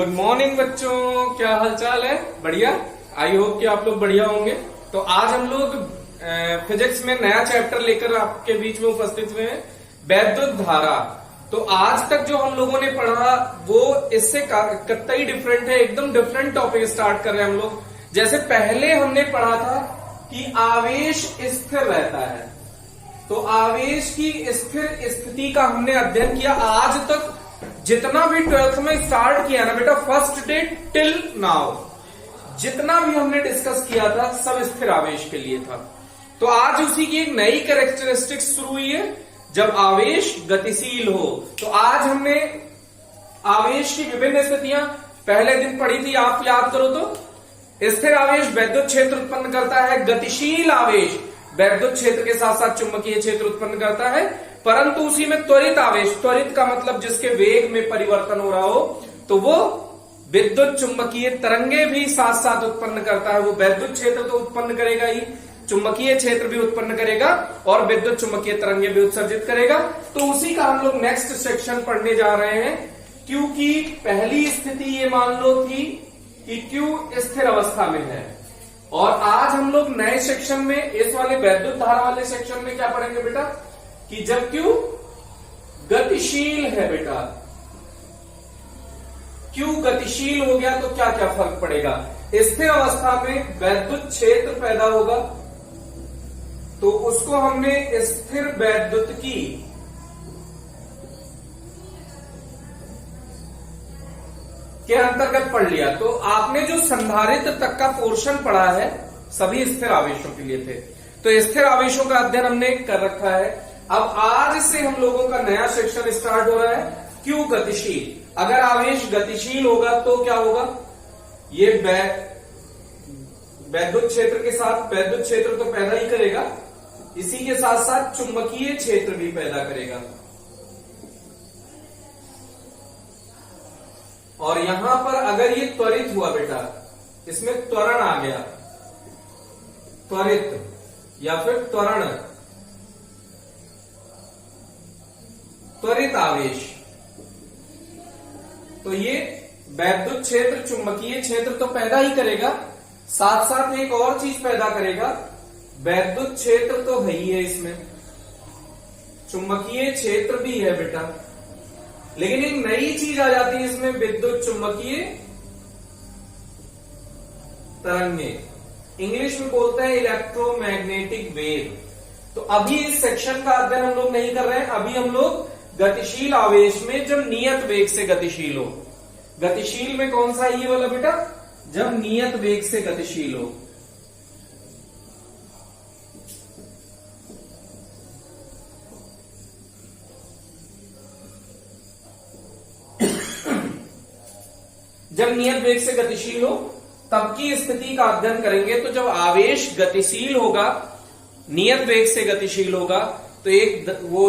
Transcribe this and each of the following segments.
Good morning बच्चों, क्या हालचाल है? बढ़िया। आई होप कि आप लोग बढ़िया होंगे। तो आज हम लोग फिजिक्स में नया चैप्टर लेकर आपके बीच में उपस्थित हुए हैं, वैद्युत धारा। तो आज तक जो हम लोगों ने पढ़ा वो इससे कतई डिफरेंट है, एकदम डिफरेंट टॉपिक स्टार्ट कर रहे हैं हम लोग। जैसे पहले हमने पढ़ा था कि आवेश स्थिर रहता है, तो आवेश की स्थिर स्थिति का हमने अध्ययन किया। आज तक जितना भी 12th में स्टार्ट किया ना बेटा, फर्स्ट डे टिल नाउ, जितना भी हमने डिस्कस किया था सब स्थिर आवेश के लिए था। तो आज उसी की एक नई कैरेक्टरिस्टिक्स शुरू हुई है, जब आवेश गतिशील हो। तो आज हमने आवेश की विभिन्न स्थितियां पहले दिन पढ़ी थी, आप याद करो तो। स्थिर आवेश वैद्युत क्षेत्र उत्पन्न करता है, गतिशील आवेश वैद्युत क्षेत्र के साथ साथ चुंबकीय क्षेत्र उत्पन्न करता है। परंतु उसी में त्वरित आवेश, त्वरित का मतलब जिसके वेग में परिवर्तन हो रहा हो, तो वो विद्युत चुंबकीय तरंगे भी साथ साथ उत्पन्न करता है। वो वैद्युत क्षेत्र तो उत्पन्न करेगा ही, चुंबकीय क्षेत्र भी उत्पन्न करेगा और विद्युत चुंबकीय तरंगे भी उत्सर्जित करेगा। तो उसी का हम लोग नेक्स्ट सेक्शन पढ़ने जा रहे हैं, क्योंकि पहली स्थिति ये मान लो थी कि Q स्थिर अवस्था में है, और आज हम लोग नए सेक्शन में, इस वाले वैद्युत धारा वाले सेक्शन में क्या पढ़ेंगे बेटा, कि जब Q गतिशील है बेटा, Q गतिशील हो गया तो क्या क्या फर्क पड़ेगा। स्थिर अवस्था में वैद्युत क्षेत्र पैदा होगा, तो उसको हमने स्थिर वैद्युतिकी के अंतर्गत पढ़ लिया। तो आपने जो संधारित्र तक का पोर्शन पढ़ा है सभी स्थिर आवेशों के लिए थे, तो स्थिर आवेशों का अध्ययन हमने कर रखा है। अब आज से हम लोगों का नया सेक्शन स्टार्ट हो रहा है, क्यों गतिशील। अगर आवेश गतिशील होगा तो क्या होगा, ये वैद्युत क्षेत्र के साथ वैद्युत क्षेत्र तो पैदा ही करेगा, इसी के साथ साथ चुंबकीय क्षेत्र भी पैदा करेगा। और यहां पर अगर ये त्वरित हुआ बेटा, इसमें त्वरण आ गया, त्वरित या फिर त्वरण, त्वरित आवेश, तो ये वैद्युत क्षेत्र चुंबकीय क्षेत्र तो पैदा ही करेगा, साथ साथ एक और चीज पैदा करेगा। वैद्युत क्षेत्र तो है ही है, इसमें चुंबकीय क्षेत्र भी है बेटा, लेकिन एक नई चीज आ जाती है इसमें, विद्युत चुंबकीय तरंगे, इंग्लिश में बोलते हैं इलेक्ट्रोमैग्नेटिक वेव। तो अभी इस सेक्शन का अध्ययन हम लोग नहीं कर रहे हैं, अभी हम लोग गतिशील आवेश में जब नियत वेग से गतिशील हो, गतिशील में कौन सा ये वाला बेटा, जब नियत वेग से गतिशील हो। जब नियत वेग से गतिशील हो तब की स्थिति का अध्ययन करेंगे। तो जब आवेश गतिशील होगा, नियत वेग से गतिशील होगा, तो एक वो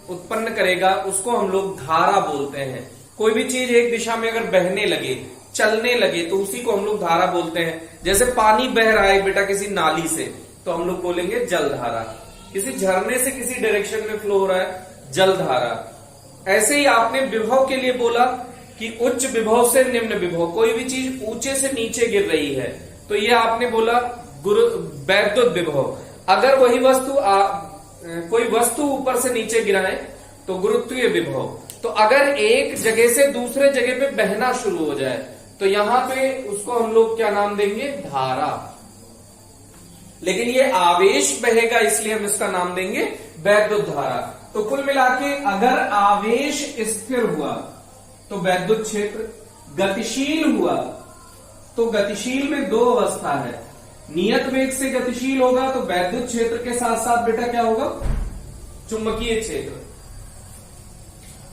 उत्पन्न करेगा, उसको हम लोग धारा बोलते हैं। कोई भी चीज एक दिशा में अगर बहने लगे, चलने लगे, तो उसी को हम लोग धारा बोलते हैं। जैसे पानी बह रहा है बेटा किसी नाली से, तो हम लोग बोलेंगे जलधारा। किसी झरने से किसी डायरेक्शन में फ्लो हो रहा है, जलधारा। ऐसे ही आपने विभव के लिए बोला कि उच्च विभव से निम्न विभव, कोई भी चीज ऊंचे से नीचे गिर रही है, तो ये आपने बोला वैद्युत विभव। अगर वही वस्तु कोई वस्तु ऊपर से नीचे गिराए तो गुरुत्वीय विभव। तो अगर एक जगह से दूसरे जगह पे बहना शुरू हो जाए, तो यहां पे उसको हम लोग क्या नाम देंगे, धारा। लेकिन ये आवेश बहेगा, इसलिए हम इसका नाम देंगे वैद्युत धारा। तो कुल मिला के अगर आवेश स्थिर हुआ तो वैद्युत क्षेत्र, गतिशील हुआ तो गतिशील में दो अवस्था है, नियत वेग से गतिशील होगा तो वैद्युत क्षेत्र के साथ साथ बेटा क्या होगा, चुंबकीय क्षेत्र।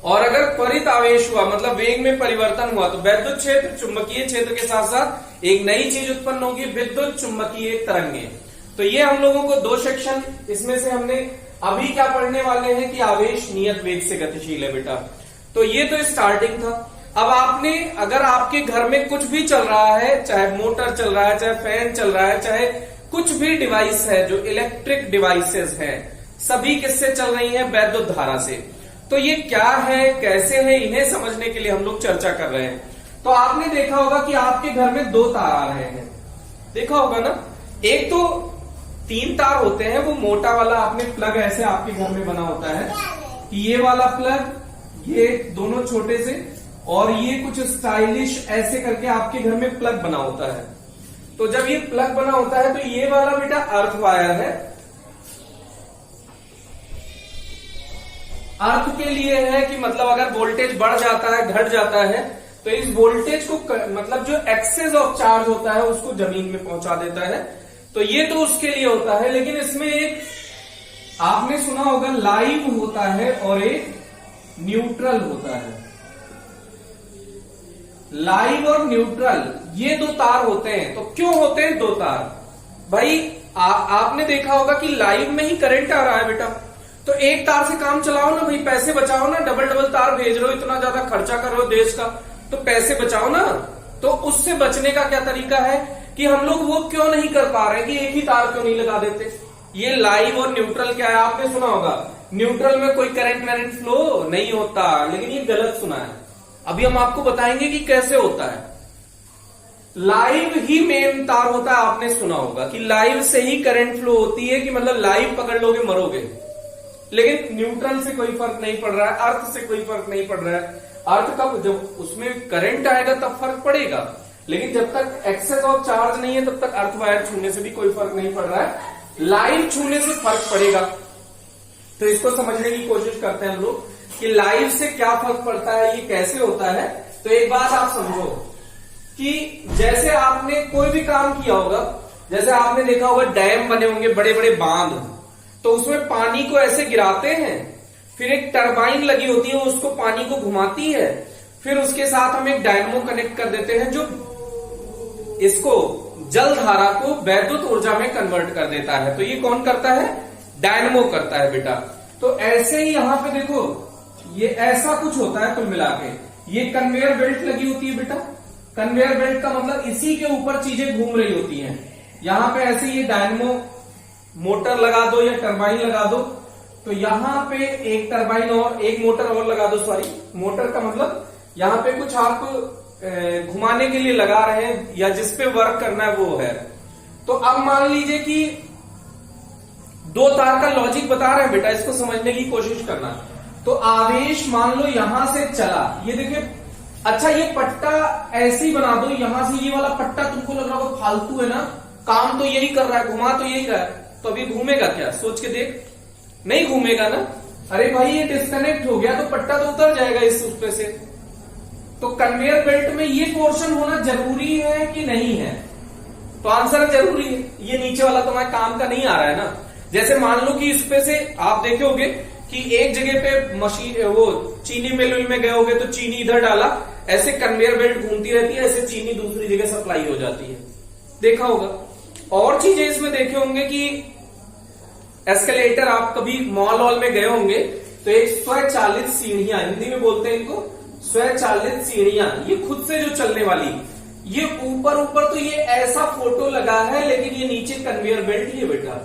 और अगर त्वरित आवेश हुआ, मतलब वेग में परिवर्तन हुआ, तो वैद्युत क्षेत्र चुंबकीय क्षेत्र के साथ साथ एक नई चीज उत्पन्न होगी, विद्युत चुंबकीय तरंगे। तो ये हम लोगों को दो सेक्शन, इसमें से हमने अभी क्या पढ़ने वाले हैं कि आवेश नियत वेग से गतिशील है बेटा। तो ये तो स्टार्टिंग था। अब आपने, अगर आपके घर में कुछ भी चल रहा है, चाहे मोटर चल रहा है, चाहे फैन चल रहा है, चाहे कुछ भी डिवाइस है जो इलेक्ट्रिक डिवाइसेस हैं, सभी किससे चल रही हैं, वैद्युत धारा से। तो ये क्या है, कैसे है, इन्हें समझने के लिए हम लोग चर्चा कर रहे हैं। तो आपने देखा होगा कि आपके घर में 2 तार आ रहे हैं, देखा होगा ना। एक तो 3 तार होते हैं, वो मोटा वाला आपने प्लग ऐसे आपके घर में बना होता है कि ये वाला प्लग, ये दोनों छोटे से, और ये कुछ स्टाइलिश ऐसे करके आपके घर में प्लग बना होता है। तो जब ये प्लग बना होता है तो ये वाला बेटा अर्थ वायर है, अर्थ के लिए है कि मतलब अगर वोल्टेज बढ़ जाता है, घट जाता है, तो इस वोल्टेज को मतलब जो एक्सेस ऑफ चार्ज होता है उसको जमीन में पहुंचा देता है। तो ये तो उसके लिए होता है, लेकिन इसमें एक आपने सुना होगा लाइव होता है और एक न्यूट्रल होता है। लाइव और न्यूट्रल ये 2 तार होते हैं। तो क्यों होते हैं 2 तार? भाई आपने देखा होगा कि लाइव में ही करंट आ रहा है बेटा, तो एक तार से काम चलाओ ना भाई, पैसे बचाओ ना। डबल डबल तार भेज रहे हो, इतना ज्यादा खर्चा कर रहे हो देश का, तो पैसे बचाओ ना। तो उससे बचने का क्या तरीका है कि हम लोग वो क्यों नहीं कर पा रहे कि एक ही तार क्यों नहीं लगा देते। ये लाइव और न्यूट्रल क्या है आपने सुना होगा, न्यूट्रल में कोई करंट वरेंट फ्लो नहीं होता, लेकिन ये गलत सुना है। अभी हम आपको बताएंगे कि कैसे होता है। लाइव ही मेन तार होता है, आपने सुना होगा कि लाइव से ही करंट फ्लो होती है, कि मतलब लाइव पकड़ लोगे मरोगे। लेकिन न्यूट्रल से कोई फर्क नहीं पड़ रहा है, अर्थ से कोई फर्क नहीं पड़ रहा है। अर्थ का जब उसमें करंट आएगा तब फर्क पड़ेगा, लेकिन जब तक एक्सेस ऑफ चार्ज नहीं है तब तक अर्थ वायर छूने से भी कोई फर्क नहीं पड़ रहा है, लाइव छूने से फर्क पड़ेगा। तो इसको समझने की कोशिश करते हैं हम लोग कि लाइव से क्या फर्क पड़ता है, ये कैसे होता है। तो एक बात आप समझो कि जैसे आपने कोई भी काम किया होगा, जैसे आपने देखा होगा डैम बने होंगे, बड़े बड़े बांध, तो उसमें पानी को ऐसे गिराते हैं, फिर एक टरबाइन लगी होती है उसको पानी को घुमाती है, फिर उसके साथ हम एक डायनमो कनेक्ट कर देते हैं जो इसको जल धारा को वैद्युत ऊर्जा में कन्वर्ट कर देता है। तो ये कौन करता है? डायनमो करता है बेटा। तो ऐसे ही यहां पे देखो ये ऐसा कुछ होता है कुल मिला के, ये कन्वेयर बेल्ट लगी होती है बेटा। कन्वेयर बेल्ट का मतलब इसी के ऊपर चीजें घूम रही होती हैं। यहां पे ऐसे ये डायनमो मोटर लगा दो या टरबाइन लगा दो, तो यहां पे एक टरबाइन और एक मोटर और लगा दो, सॉरी मोटर का मतलब यहां पे कुछ आप घुमाने के लिए लगा रहे हैं या जिसपे वर्क करना है वो है। तो अब मान लीजिए कि 2 तार का लॉजिक बता रहे हैं बेटा, इसको समझने की कोशिश करना। तो आवेश मान लो यहां से चला, ये देखिए, अच्छा ये पट्टा ऐसे ही बना दो, यहां से ये वाला पट्टा तुमको लग रहा होगा फालतू है ना, काम तो यही कर रहा है, घुमा तो यही रहा है, तो अभी घूमेगा क्या? सोच के देख, नहीं घूमेगा ना। अरे भाई ये डिस्कनेक्ट हो गया तो पट्टा तो उतर जाएगा इस उस पे से। तो कन्वेयर बेल्ट में ये पोर्शन होना जरूरी है कि नहीं है? तो आंसर जरूरी है। ये नीचे वाला तुम्हारे काम का नहीं आ रहा है ना। जैसे मान लो कि इस पे से आप देखे होगे कि एक जगह पे मशीन वो चीनी मिल में गए होगे तो चीनी इधर डाला, ऐसे कन्वेयर बेल्ट घूमती रहती है, ऐसे चीनी दूसरी जगह सप्लाई हो जाती है, देखा होगा। और चीजें इसमें देखे होंगे कि एस्केलेटर, आप कभी मॉल वॉल में गए होंगे तो एक स्वचालित सीढ़ियां, हिंदी में बोलते हैं इनको स्वचालित सीढ़ियां, ये खुद से जो चलने वाली, ये ऊपर तो ये ऐसा फोटो लगा है, लेकिन ये नीचे कन्वेयर बेल्ट ही है बेटा।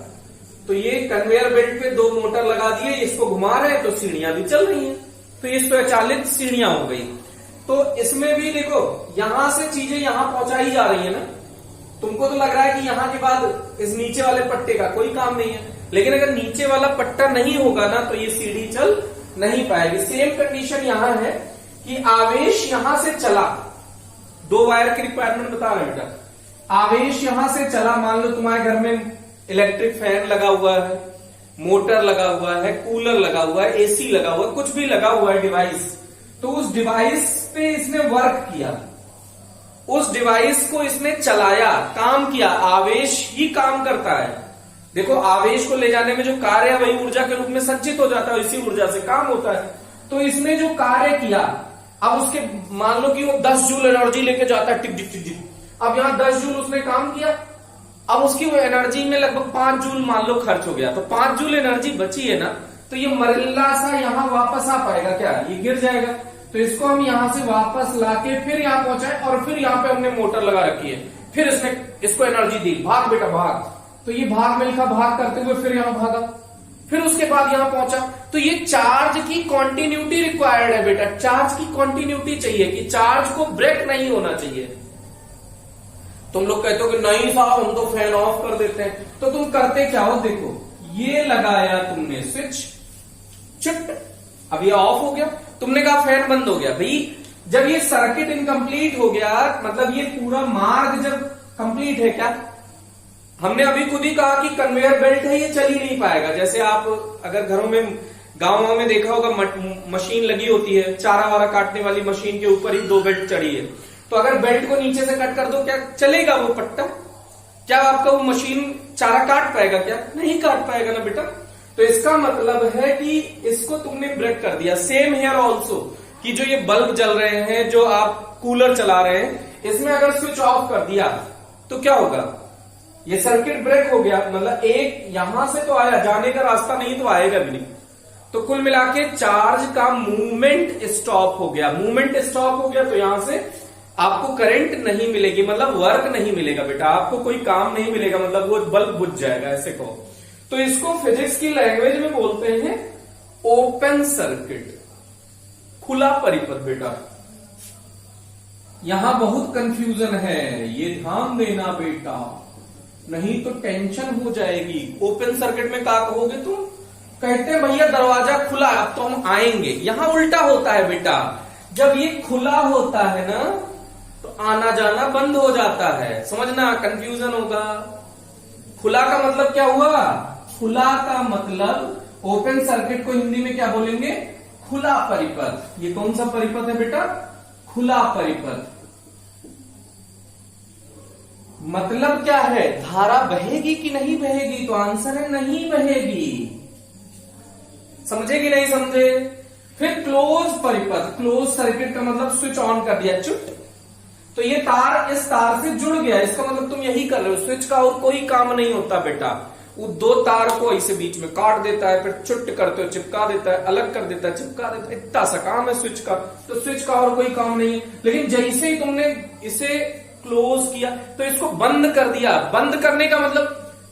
तो ये कन्वेयर बेल्ट पे 2 मोटर लगा दिए, इसको घुमा रहे हैं तो सीढ़ियां भी चल रही हैं, तो ये स्वचालित सीढ़ियां हो गई। तो इसमें भी देखो यहां से चीजें यहां पहुंचाई जा रही है ना। तुमको तो लग रहा है कि यहां के बाद इस नीचे वाले पट्टे का कोई काम नहीं है, लेकिन अगर नीचे वाला पट्टा नहीं होगा ना तो ये सीढ़ी चल नहीं पाएगी। सेम कंडीशन यहां है कि आवेश यहां से चला, 2 वायर की रिक्वायरमेंट बता रहे बेटा। आवेश यहां से चला, मान लो तुम्हारे घर में इलेक्ट्रिक फैन लगा हुआ है, मोटर लगा हुआ है, कूलर लगा हुआ है, एसी लगा हुआ है, कुछ भी लगा हुआ है डिवाइस, तो उस डिवाइस पे इसने वर्क किया, उस डिवाइस को इसने चलाया, काम किया। आवेश ही काम करता है। देखो आवेश को ले जाने में जो कार्य है वही ऊर्जा के रूप में संचित हो जाता है, इसी ऊर्जा से काम होता है। तो इसने जो कार्य किया, अब उसके मान लो कि वो 10 जूल एनर्जी लेके जाता है, टिक टिक टिक टिक। अब यहां 10 जूल उसने काम किया, अब उसकी वो एनर्जी में लगभग 5 जूल मान लो खर्च हो गया, तो 5 जूल एनर्जी बची है ना, तो ये मरल्ला सा यहां वापस आ पाएगा क्या? ये गिर जाएगा। तो इसको हम यहां से वापस लाके फिर यहां पहुंचाए और फिर यहां पे हमने मोटर लगा रखी है, फिर इसने इसको एनर्जी दी, भाग बेटा भाग। तो ये भाग मिल्खा भाग करते हुए फिर यहां भागा, फिर उसके बाद यहां पहुंचा, तो ये चार्ज की कॉन्टिन्यूटी रिक्वायर्ड है बेटा, चार्ज की कॉन्टिन्यूटी चाहिए कि चार्ज को ब्रेक नहीं होना चाहिए। तुम लोग कहते हो कि नहीं साहब हम तो फैन ऑफ कर देते हैं, तो तुम करते क्या हो, देखो ये लगाया तुमने स्विच, चुट, अब ये ऑफ हो गया, तुमने कहा फैन बंद हो गया। भाई जब ये सर्किट इनकम्प्लीट हो गया, मतलब ये पूरा मार्ग जब कंप्लीट है, क्या हमने अभी खुद ही कहा कि कन्वेयर बेल्ट है, ये चल ही नहीं पाएगा। जैसे आप अगर घरों में, गांवों में देखा होगा, मशीन लगी होती है, चारा वारा काटने वाली मशीन के ऊपर ही 2 बेल्ट चढ़ी है, तो अगर बेल्ट को नीचे से कट कर दो, क्या चलेगा वो पट्टा? क्या आपका वो मशीन चारा काट पाएगा? क्या नहीं काट पाएगा ना बेटा। तो इसका मतलब है कि इसको तुमने ब्रेक कर दिया। सेम हेयर ऑल्सो, कि जो ये बल्ब जल रहे हैं, जो आप कूलर चला रहे हैं, इसमें अगर स्विच ऑफ कर दिया तो क्या होगा, ये सर्किट ब्रेक हो गया, मतलब एक यहां से तो आया, जाने का रास्ता नहीं तो आएगा भी नहीं। तो कुल मिला के चार्ज का मूवमेंट स्टॉप हो गया। मूवमेंट स्टॉप हो गया तो यहां से आपको करंट नहीं मिलेगी, मतलब वर्क नहीं मिलेगा बेटा, आपको कोई काम नहीं मिलेगा, मतलब वो बल्ब बुझ जाएगा, ऐसे कहो। तो इसको फिजिक्स की लैंग्वेज में बोलते हैं ओपन सर्किट, खुला परिपथ बेटा। यहां बहुत कंफ्यूजन है, ये ध्यान देना बेटा, नहीं तो टेंशन हो जाएगी। ओपन सर्किट में क्या कहोगे तुम? कहते हैं भैया दरवाजा खुला, अब तो हम आएंगे। यहां उल्टा होता है बेटा, जब ये खुला होता है ना तो आना जाना बंद हो जाता है, समझना, कंफ्यूजन होगा। खुला का मतलब क्या हुआ? खुला का मतलब ओपन सर्किट को हिंदी में क्या बोलेंगे? खुला परिपथ। ये कौन सा परिपथ है बेटा? खुला परिपथ। मतलब क्या है? धारा बहेगी कि नहीं बहेगी? तो आंसर है नहीं बहेगी। समझे कि नहीं समझे? फिर क्लोज परिपथ, क्लोज सर्किट का मतलब स्विच ऑन कर दिया, चुट, तो ये तार इस तार से जुड़ गया, इसका मतलब तुम यही कर रहे हो। स्विच का और कोई काम नहीं होता बेटा, वो 2 तार को इसे बीच में काट देता है, फिर चुट करते हो चिपका देता है, अलग कर देता है, चिपका देता है, इतना सा काम है स्विच का। तो स्विच का और कोई काम नहीं है। लेकिन जैसे ही तुमने इसे क्लोज किया तो इसको बंद कर दिया। बंद करने का मतलब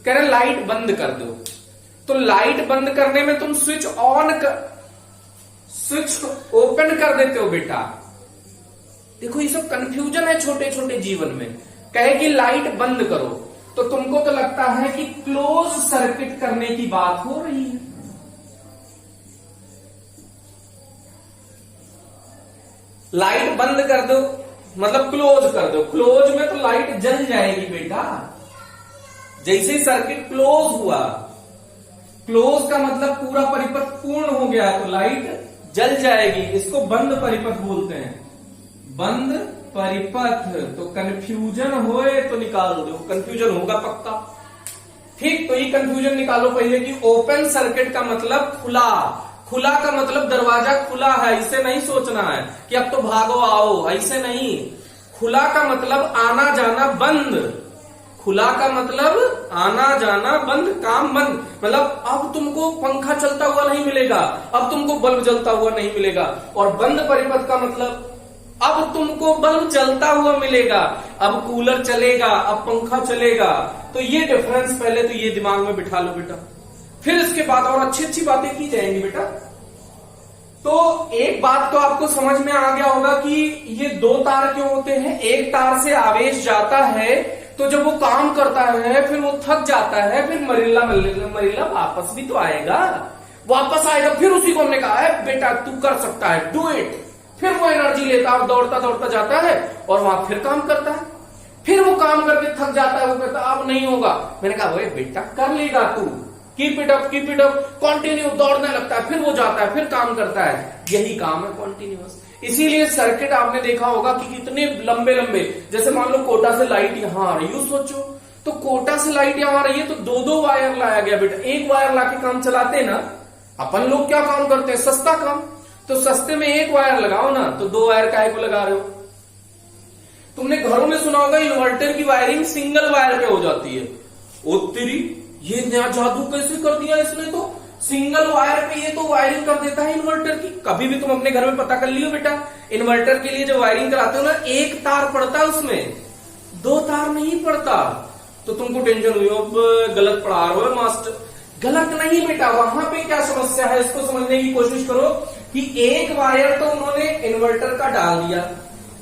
कह रहे लाइट बंद कर दो, तो लाइट बंद करने में तुम स्विच ओपन कर देते हो बेटा। देखो ये सब कंफ्यूजन है छोटे छोटे जीवन में। कहे कि लाइट बंद करो तो तुमको तो लगता है कि क्लोज सर्किट करने की बात हो रही है। लाइट बंद कर दो मतलब क्लोज कर दो, क्लोज में तो लाइट जल जाएगी बेटा। जैसे ही सर्किट क्लोज हुआ, क्लोज का मतलब पूरा परिपथ पूर्ण हो गया, तो लाइट जल जाएगी। इसको बंद परिपथ बोलते हैं, बंद परिपथ। तो कंफ्यूजन होए तो निकाल दो, कंफ्यूजन होगा पक्का। ठीक, तो ये कंफ्यूजन निकालो पहले कि ओपन सर्किट का मतलब खुला, खुला का मतलब दरवाजा खुला है, इसे नहीं सोचना है कि अब तो भागो आओ, ऐसे नहीं। खुला का मतलब आना जाना बंद, खुला का मतलब आना जाना बंद, काम बंद। मतलब अब तुमको पंखा चलता हुआ नहीं मिलेगा, अब तुमको बल्ब जलता हुआ नहीं मिलेगा। और बंद परिपथ का मतलब अब तुमको बल्ब जलता हुआ मिलेगा, अब कूलर चलेगा, अब पंखा चलेगा। तो ये डिफरेंस पहले तो ये दिमाग में बिठा लो बेटा, फिर इसके बाद और अच्छी अच्छी बातें की जाएंगी बेटा। तो एक बात तो आपको समझ में आ गया होगा कि ये 2 तार क्यों होते हैं। एक तार से आवेश जाता है तो जब वो काम करता है फिर वो थक जाता है, फिर मरीला वापस भी तो आएगा, वापस आएगा। फिर उसी को हमने कहा है बेटा तू कर सकता है, डू इट। फिर वो एनर्जी लेता है और दौड़ता दौड़ता जाता है और वहां फिर काम करता है। फिर वो काम करके थक जाता है, वो कहता है अब नहीं होगा। मैंने कहा ओए बेटा कर लेगा तू, कीप इट अप, कंटिन्यू। दौड़ने लगता है, फिर वो जाता है, फिर काम करता है। यही काम है कंटिन्यूअस। इसीलिए सर्किट आपने देखा होगा कि कितने लंबे लंबे, जैसे मान लो कोटा से लाइट यहां आ रही है, सोचो तो कोटा से लाइट यहां आ रही है तो 2-2 वायर लाया गया बेटा। एक वायर लाके काम चलाते ना, अपन लोग क्या काम करते हैं, सस्ता काम। तो सस्ते में एक वायर लगाओ ना, तो 2 वायर काहे को लगा रहे हो। तुमने घरों में सुना होगा इन्वर्टर की वायरिंग सिंगल वायर पे हो जाती है। ओ तेरी, ये नया जादू कैसे कर दिया इसने, तो सिंगल वायर पे ये तो वायरिंग कर देता है इन्वर्टर की। कभी भी तुम अपने घर में पता कर लियो बेटा, इन्वर्टर के लिए जो वायरिंग कराते हो ना, एक तार पड़ता है उसमें, 2 तार नहीं पड़ता। तो तुमको टेंशन हुई, अब गलत पढ़ा रहे हो मास्टर, गलत नहीं बेटा, वहां पे क्या समस्या है इसको समझने की कोशिश करो कि एक वायर तो उन्होंने इन्वर्टर का डाल दिया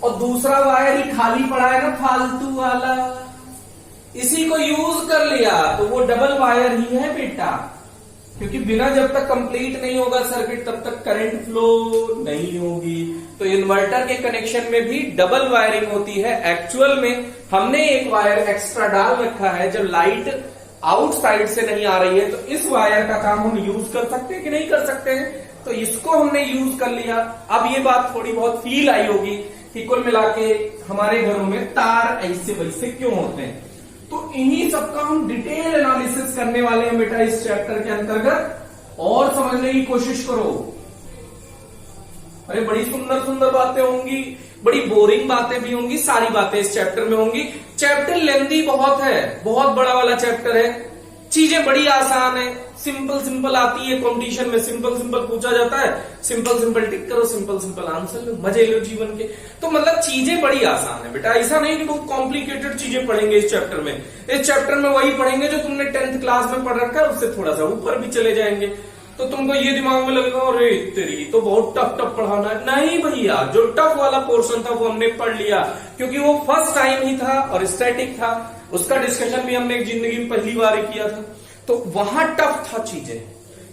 और दूसरा वायर ही खाली पड़ा है ना फालतू वाला, इसी को यूज कर लिया, तो वो डबल वायर ही है बेटा। क्योंकि बिना जब तक कंप्लीट नहीं होगा सर्किट तब तक करंट फ्लो नहीं होगी। तो इन्वर्टर के कनेक्शन में भी डबल वायरिंग होती है। एक्चुअल में हमने एक वायर एक्स्ट्रा डाल रखा है, जब लाइट आउटसाइड से नहीं आ रही है तो इस वायर का काम हम यूज कर सकते हैं कि नहीं कर सकते हैं, तो इसको हमने यूज कर लिया। अब ये बात थोड़ी बहुत फील आई होगी कि कुल मिला के हमारे घरों में तार ऐसे वैसे क्यों होते हैं, तो इन्हीं सबका हम डिटेल एनालिसिस करने वाले हैं बेटा इस चैप्टर के अंतर्गत, और समझने की कोशिश करो। अरे बड़ी सुंदर सुंदर बातें होंगी, बड़ी बोरिंग बातें भी होंगी, सारी बातें इस चैप्टर में होंगी। चैप्टर लेंथी बहुत है, बहुत बड़ा वाला चैप्टर है, चीजें बड़ी आसान है, सिंपल सिंपल आती है, कंपटीशन में सिंपल सिंपल पूछा जाता है, सिंपल सिंपल टिक करो, सिंपल सिंपल आंसर लो, मजे लो जीवन के। तो मतलब चीजें बड़ी आसान है बेटा, ऐसा नहीं कि बहुत कॉम्प्लिकेटेड चीजें पढ़ेंगे इस चैप्टर में। इस चैप्टर में वही पढ़ेंगे जो तुमने 10th क्लास में पढ़ रखा है, उससे थोड़ा सा ऊपर भी चले जाएंगे। तो तुमको ये दिमाग में लगेगा अरे तेरी तो बहुत टफ टफ पढ़ाना है। नहीं भैया, जो टफ वाला पोर्शन था वो हमने पढ़ लिया, क्योंकि वो फर्स्ट टाइम ही था और स्टैटिक था, उसका डिस्कशन भी हमने एक जिंदगी में पहली बार ही किया था, तो वहां टफ था चीजें।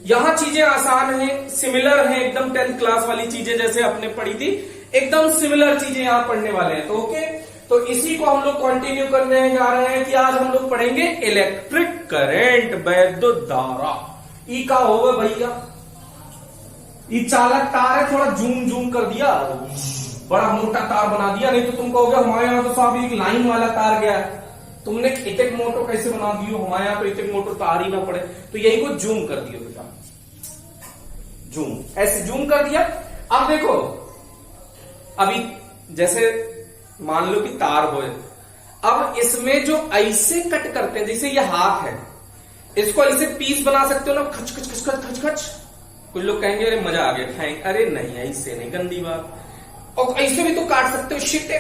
यहां चीजें आसान है, सिमिलर है, एकदम 10th क्लास वाली चीजें जैसे आपने पढ़ी थी, एकदम सिमिलर चीजें यहां पढ़ने वाले हैं। तो ओके, तो इसी को हम लोग कंटिन्यू करने जा रहे हैं कि आज हम लोग पढ़ेंगे इलेक्ट्रिक करंट, वैद्युत धारा। ई का होगा भैया, ई चालक तार है, थोड़ा जूम जूम कर दिया, बड़ा मोटा तार बना दिया, नहीं तो तुम कहोगे हमारे यहाँ तो साहब एक लाइन वाला तार गया है, तुमने इतक मोटो कैसे बना दियो, हमारे यहाँ तो इतक मोटो तार ही ना पड़े, तो यही को जूम कर दियो बेटा, जूम, ऐसे जूम कर दिया। अब देखो, अभी जैसे मान लो कि तार हो, अब इसमें जो ऐसे कट करते हैं, जैसे ये हाथ है, इसको ऐसे पीस बना सकते हो ना, खच खच खच खच खच खच। कुछ लोग कहेंगे अरे मजा आ गया खाएंगे, अरे नहीं ऐसे नहीं, गंदी बात। और ऐसे भी तो काट सकते हो, शिट,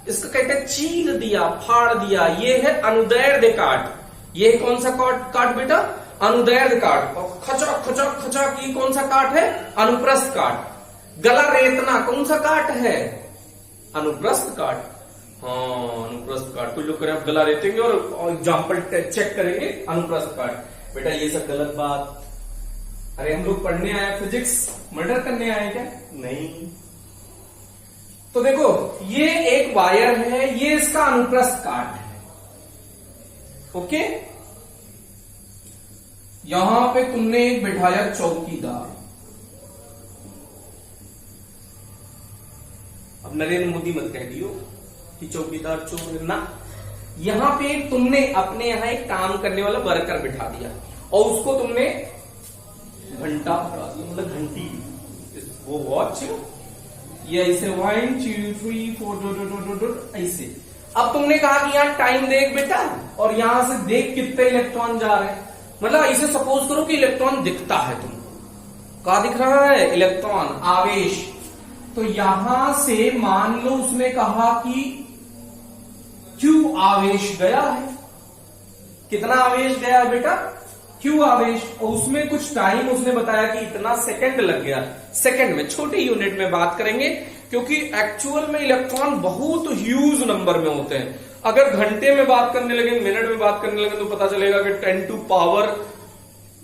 इसको कहते हैं चीर दिया, फाड़ दिया, ये है अनुदैर्ध्य काट। ये कौन सा काट बेटा? अनुदैर्ध्य काट। और खचा खचा खचा की कौन सा काट है? अनुप्रस्थ काट। गला रेतना कौन सा काट है? अनुप्रस्थ काट। हाँ, अनुप्रस्थ काट। कुछ लोग करें गला रेतेंगे और एग्जाम्पल चेक करेंगे अनुप्रस्थ काट। बेटा ये सब गलत बात। अरे हम लोग पढ़ने आए फिजिक्स, मर्डर करने आए क्या? नहीं। तो देखो, ये एक वायर है, ये इसका अनुप्रस्थ काट है। ओके, यहां पे तुमने एक बिठाया चौकीदार। अब नरेंद्र मोदी मत कह दियो कि चौकीदार चोर है ना। यहां पे तुमने अपने यहां एक काम करने वाला वर्कर बिठा दिया और उसको तुमने घंटा पकड़ा दिया, मतलब घंटी, वो वॉच, ये ऐसे 1 2 3 4 ऐसे। अब तुमने कहा कि यार टाइम देख बेटा, और यहां से देख कितने इलेक्ट्रॉन जा रहे हैं। मतलब ऐसे सपोज करो कि इलेक्ट्रॉन दिखता है तुमको, क्या दिख रहा है? इलेक्ट्रॉन, आवेश। तो यहां से मान लो उसने कहा कि Q आवेश गया है। कितना आवेश गया है बेटा? Q आवेश। और उसमें कुछ टाइम उसने बताया कि इतना सेकंड लग गया। सेकंड में, छोटे यूनिट में बात करेंगे, क्योंकि एक्चुअल में इलेक्ट्रॉन बहुत ह्यूज नंबर में होते हैं। अगर घंटे में बात करने लगे, मिनट में बात करने लगे, तो पता चलेगा कि 10 टू पावर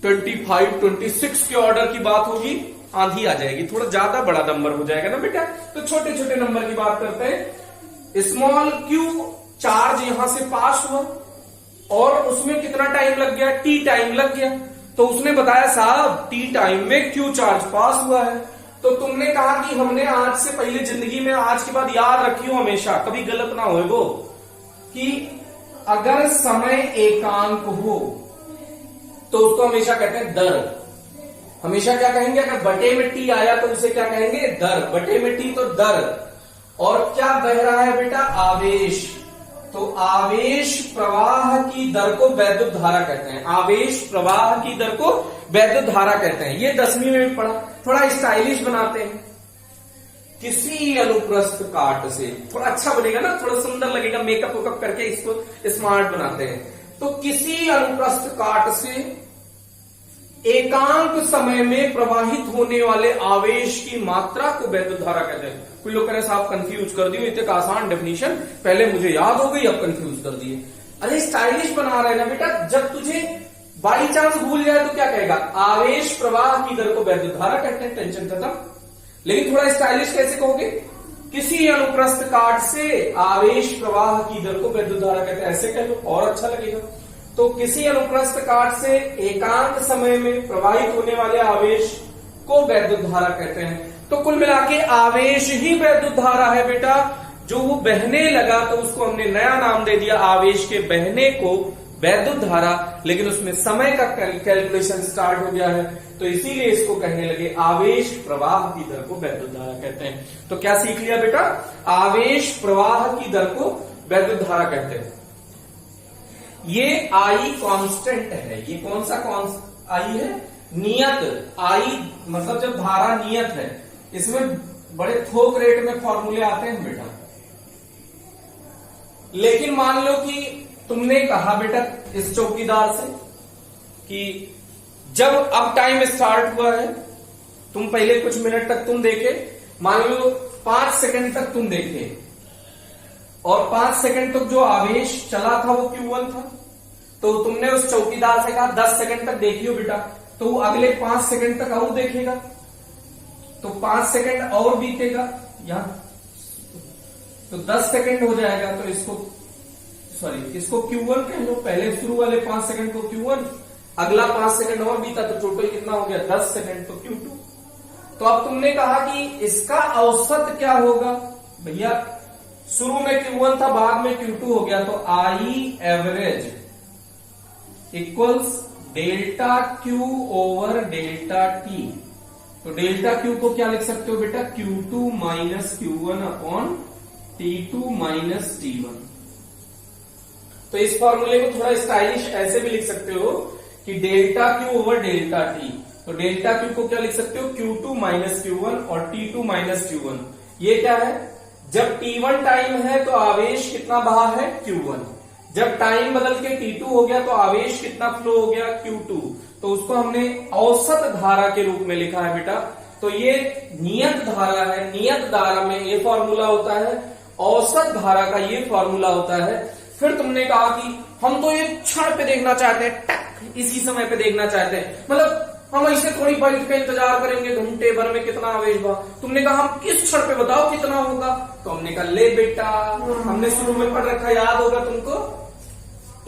25 26 के ऑर्डर की बात होगी, आंधी आ जाएगी, थोड़ा ज्यादा बड़ा नंबर हो जाएगा ना बेटा। तो छोटे छोटे नंबर की बात करते हैं। स्मॉल Q चार्ज यहां से पास हुआ और उसमें कितना टाइम लग गया? T टाइम लग गया। तो उसने बताया साहब T टाइम में Q चार्ज पास हुआ है। तो तुमने कहा कि हमने आज से पहले जिंदगी में, आज के बाद याद रखियो हमेशा, कभी गलत ना होए वो, कि अगर समय एकांक हो तो उसको हमेशा कहते हैं दर। हमेशा क्या कहेंगे? अगर बटे में T आया तो उसे क्या कहेंगे? दर। बटे में T तो दर। और क्या बह रहा है बेटा? आवेश। तो आवेश प्रवाह की दर को वैद्युत धारा कहते हैं। आवेश प्रवाह की दर को वैद्युत धारा कहते हैं। ये 10वीं में भी पढ़ा। थोड़ा स्टाइलिश बनाते हैं, किसी अनुप्रस्थ काट से थोड़ा अच्छा बनेगा ना, थोड़ा सुंदर लगेगा, मेकअप वेकअप करके इसको स्मार्ट बनाते हैं। तो किसी अनुप्रस्थ काट से एकांक समय में प्रवाहित होने वाले आवेश की मात्रा को वैद्युत धारा कहते हैं। कोई लोग कह रहे साहब कंफ्यूज कर दियो, इतने आसान डेफिनेशन पहले मुझे याद हो गई, अब कंफ्यूज कर दिए। अरे स्टाइलिश बना रहे ना बेटा, जब तुझे बाई चांस भूल जाए तो क्या कहेगा, आवेश प्रवाह की दर को वैद्युत धारा कहते हैं, टेंशन खत्म। लेकिन थोड़ा स्टाइलिश कैसे कहोगे, किसी अनुप्रस्थ काट से आवेश प्रवाह की दर को वैद्युत धारा कहते हैं, ऐसे कह लो और अच्छा लगेगा। तो किसी अनुप्रस्थ काट से एकांक समय में प्रवाहित होने वाले आवेश को वैद्युत धारा कहते हैं। तो कुल मिला के आवेश ही वैद्युत धारा है बेटा। जो वो बहने लगा तो उसको हमने नया नाम दे दिया, आवेश के बहने को वैद्युत धारा, लेकिन उसमें समय का कैलकुलेशन स्टार्ट हो गया है तो इसीलिए इसको कहने लगे आवेश प्रवाह की दर को वैद्युत धारा कहते हैं। तो क्या सीख लिया बेटा, आवेश प्रवाह की दर को वैद्युत धारा कहते हैं। ये आई कांस्टेंट है, ये कौन सा आई है, नियत। आई मतलब जब धारा नियत है, इसमें बड़े थोक रेट में फॉर्मूले आते हैं बेटा। लेकिन मान लो कि तुमने कहा बेटा इस चौकीदार से कि जब अब टाइम स्टार्ट हुआ है, तुम पहले कुछ मिनट तक तुम देखे, मान लो 5 सेकंड तक तुम देखे और 5 सेकंड तक जो आवेश चला था वो Q1 था, तो तुमने उस चौकीदार से कहा 10 सेकंड तक देखियो बेटा, तो वो अगले 5 सेकंड तक और देखेगा, तो 5 सेकंड और बीतेगा यहां, तो 10 सेकंड हो जाएगा। तो इसको Q1 कह लो, पहले शुरू वाले 5 सेकंड को Q1, अगला 5 सेकंड और बीता तो टोटल कितना हो गया 10 सेकंड, तो Q2। तो अब तुमने कहा कि इसका औसत क्या होगा भैया, शुरू में Q1 था, बाद में Q2 हो गया, तो I average equals delta Q over delta T। तो डेल्टा Q को क्या लिख सकते हो बेटा, Q2 minus Q1 upon T2 minus T1। तो इस फॉर्मूले को थोड़ा स्टाइलिश ऐसे भी लिख सकते हो कि delta Q over delta T। तो डेल्टा Q को क्या लिख सकते हो, Q2 माइनस Q1 और T2 माइनस Q1। ये क्या है, जब T1 टाइम है तो आवेश कितना बहा है Q1, जब टाइम बदल के T2 हो गया तो आवेश कितना फ्लो हो गया Q2। तो उसको हमने औसत धारा के रूप में लिखा है बेटा। तो ये नियत धारा है, नियत धारा में ये फॉर्मूला होता है, औसत धारा का ये फॉर्मूला होता है। फिर तुमने कहा कि हम तो ये क्षण पे देखना चाहते हैं, टक इसी समय पे देखना चाहते हैं, मतलब हम ऐसे थोड़ी बैठ के इंतजार करेंगे घंटे भर में कितना आवेश बहा। तुमने कहा हम इस क्षण पे बताओ कितना होगा, तो हमने कहा ले बेटा, हमने शुरू में पढ़ रखा, याद होगा तुमको,